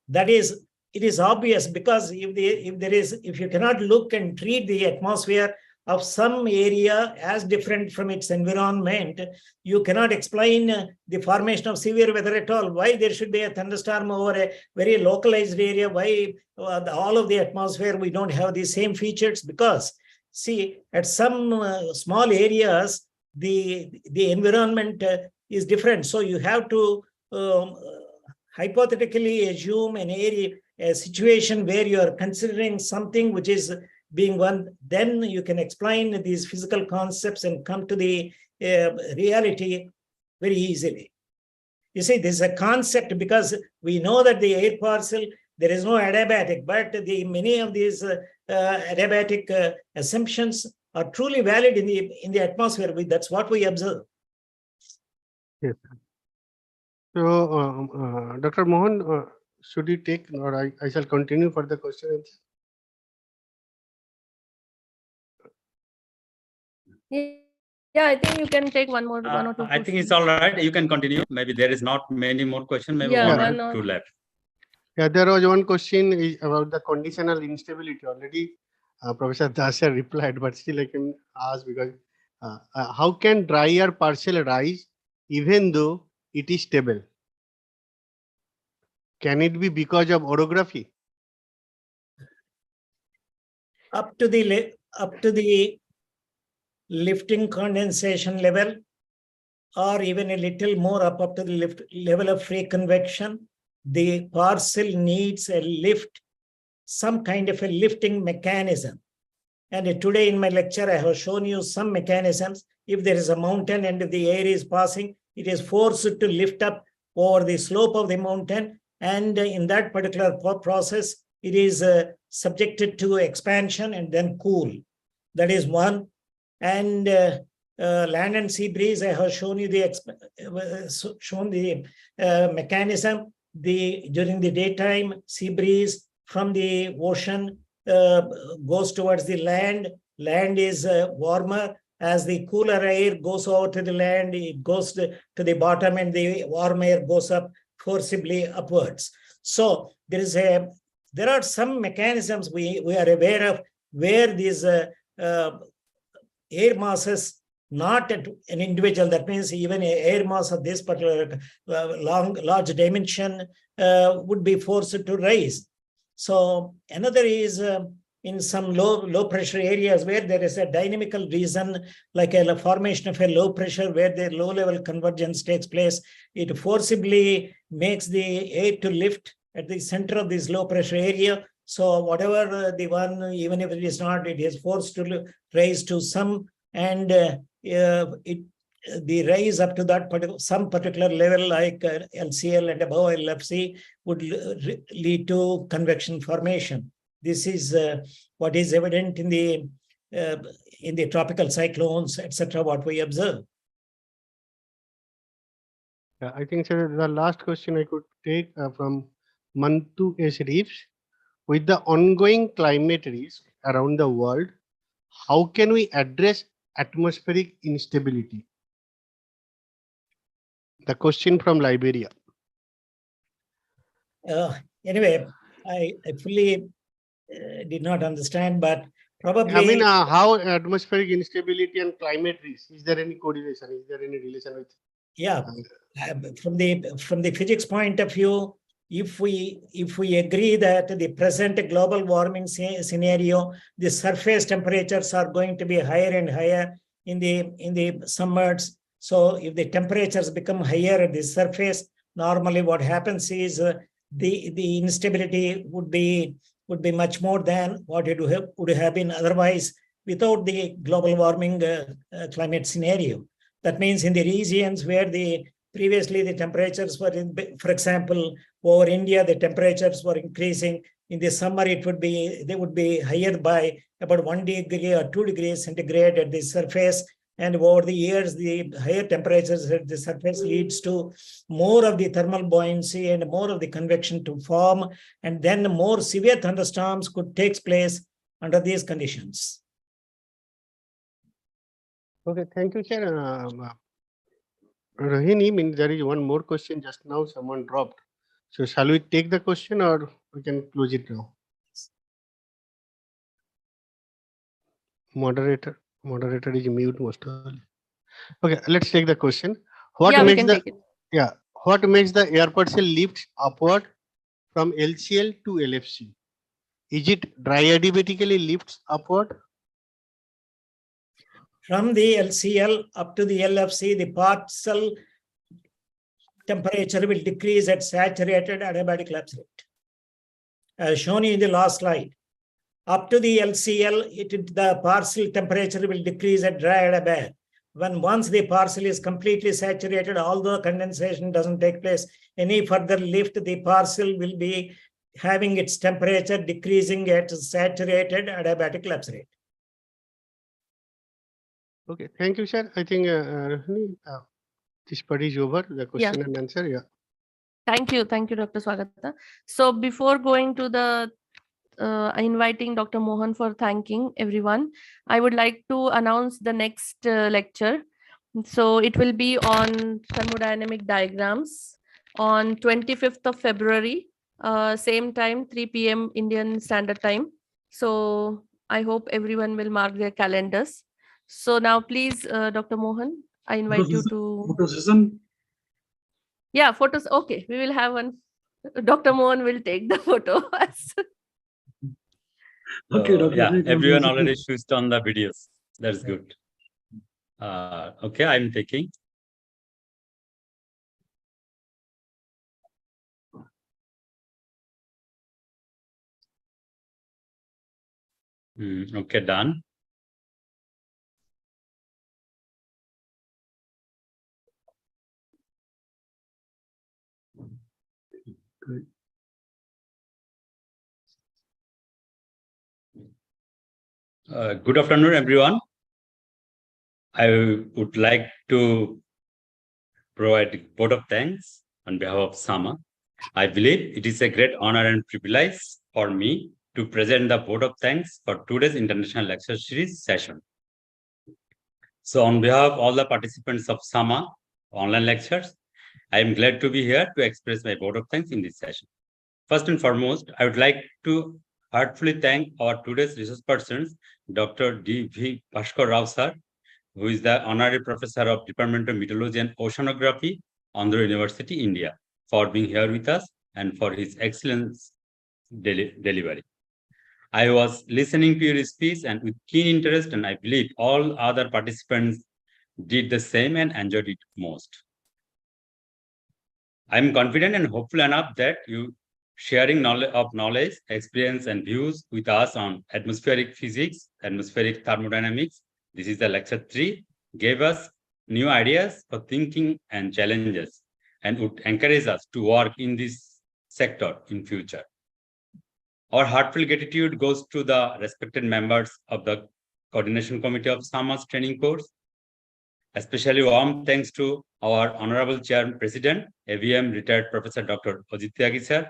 That is, it is obvious, because if you cannot look and treat the atmosphere of some area as different from its environment, you cannot explain the formation of severe weather at all. Why there should be a thunderstorm over a very localized area? Why all of the atmosphere we don't have the same features? Because see, at some small areas, the environment is different. So you have to hypothetically assume an area, a situation where you are considering something which is being one, then you can explain these physical concepts and come to the reality very easily. You see, this is a concept, because we know that the air parcel, there is no adiabatic, but many of these adiabatic assumptions are truly valid in the atmosphere. That's what we observe. Yes. So, Dr. Mohan, should you take, or I shall continue for the question? Yeah, I think you can take one or two. I think it's all right. You can continue. Maybe there is not many more questions. Maybe Yeah, one one or two or- left. Yeah, there was one question about the conditional instability. Already, Professor Dasya replied, but still I can ask, because how can dry air parcel rise even though it is stable? Can it be because of orography? Up to the lifting condensation level, or even a little more up to the level of free convection, the parcel needs a lift, some kind of a lifting mechanism. And today in my lecture, I have shown you some mechanisms. If there is a mountain and if the air is passing, it is forced to lift up over the slope of the mountain. And in that particular process, it is subjected to expansion and then cool. That is one. And land and sea breeze, I have shown you the mechanism. During the daytime, sea breeze from the ocean goes towards the land. Land is warmer. As the cooler air goes over to the land, it goes to the bottom, and the warm air goes up forcibly upwards. So there are some mechanisms we are aware of where these air masses, not at an individual, that means even an air mass of this particular large dimension would be forced to rise. So another is in some low pressure areas where there is a dynamical reason, like a formation of a low pressure where the low level convergence takes place. It forcibly makes the air to lift at the center of this low pressure area. So whatever the one, even if it is not, it is forced to rise to some, and the rise up to that some particular level, like LCL and above LFC, would lead to convection formation. This is what is evident in the tropical cyclones, etc., what we observe. Yeah, I think, sir, the last question I could take from Mantu S. Reeves. With the ongoing climate risk around the world, how can we address atmospheric instability? The question from Liberia. Anyway, I fully did not understand, but probably. I mean, how atmospheric instability and climate risk, is there any correlation? Is there any relation with? Yeah, from the physics point of view, if we agree that the present global warming scenario, the surface temperatures are going to be higher and higher in the summers. So if the temperatures become higher at the surface, normally what happens is the instability would be much more than what it would have been otherwise without the global warming climate scenario. That means in the regions where previously the temperatures were, for example, over India, the temperatures were increasing. In the summer, they would be higher by about 1 degree or 2 degrees centigrade at the surface. And over the years, the higher temperatures at the surface leads to more of the thermal buoyancy and more of the convection to form. And then more severe thunderstorms could take place under these conditions. Okay, thank you, sir. Rohini, there is one more question just now. Someone dropped. So shall we take the question or we can close it now? Moderator is mute most of all. Okay, let's take the question. What Yeah, we makes can the take it. what makes the air parcel lift upward from LCL to LFC? Is it dry adiabatically lifts upward? From the LCL up to the LFC, the parcel temperature will decrease at saturated adiabatic lapse rate. As shown in the last slide. Up to the LCL, the parcel temperature will decrease at dry adiabatic. Once the parcel is completely saturated, although condensation doesn't take place, any further lift, the parcel will be having its temperature decreasing at saturated adiabatic lapse rate. Okay, thank you, sir. I think Rohini, this part is over. The question and answer. Yeah. Thank you, Dr. Swagata. So before going to the inviting Dr. Mohan for thanking everyone, I would like to announce the next lecture. So it will be on thermodynamic diagrams on 25th of February, same time, 3 p.m. Indian Standard Time. So I hope everyone will mark their calendars. So now please, Dr. Mohan, I invite you to... Photo session. Yeah, photos. Okay, we will have one. Dr. Mohan will take the photos. Okay, Dr. Yeah, Rohini, everyone already switched on the videos. That's good. Okay, I'm taking. Okay, done. Good. Good afternoon, everyone. I would like to provide a vote of thanks on behalf of SAMA. I believe it is a great honor and privilege for me to present the vote of thanks for today's International Lecture Series session. So on behalf of all the participants of SAMA online lectures, I am glad to be here to express my vote of thanks in this session. First and foremost, I would like to heartfully thank our today's resource persons, Dr. D.V. Bhaskar Rao sir, who is the Honorary Professor of Department of Meteorology and Oceanography, Andhra University, India, for being here with us and for his excellent delivery. I was listening to your speech and with keen interest, and I believe all other participants did the same and enjoyed it most. I am confident and hopeful enough that you sharing knowledge, experience, and views with us on atmospheric physics, atmospheric thermodynamics. This is the lecture 3, gave us new ideas for thinking and challenges, and would encourage us to work in this sector in future. Our heartfelt gratitude goes to the respected members of the Coordination Committee of SAMA's training course. Especially warm thanks to our Honorable Chair President, AVM retired Professor Dr. Ajit Tyagi sir,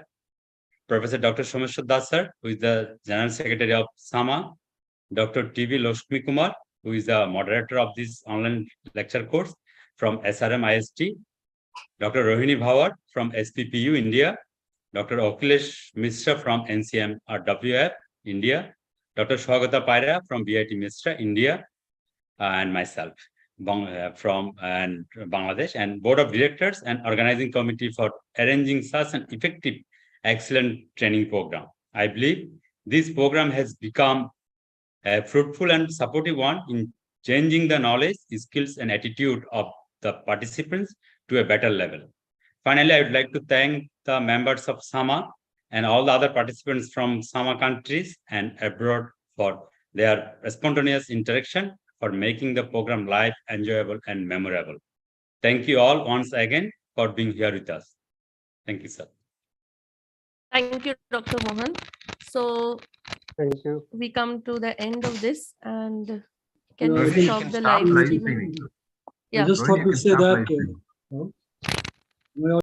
Professor Dr. Someshwar Das sir, who is the General Secretary of SAMA, Dr. T.V. Lakshmi Kumar, who is the moderator of this online lecture course from SRM IST, Dr. Rohini Bhawat from SPPU India, Dr. Akhilesh Mishra from NCM WF India, Dr. Swagata Paira from BIT Mishra India, and myself from Bangladesh, and Board of Directors and Organizing Committee for arranging such an effective, excellent training program. I believe this program has become a fruitful and supportive one in changing the knowledge, skills, and attitude of the participants to a better level. Finally, I would like to thank the members of SAMA and all the other participants from SAMA countries and abroad for their spontaneous interaction, for making the program live, enjoyable, and memorable. Thank you all once again for being here with us. Thank you, sir. Thank you, Dr. Mohan. So Thank you. we come to the end of this, and Yeah, can I you think stop you the can live start streaming? I Yeah. just thought to say that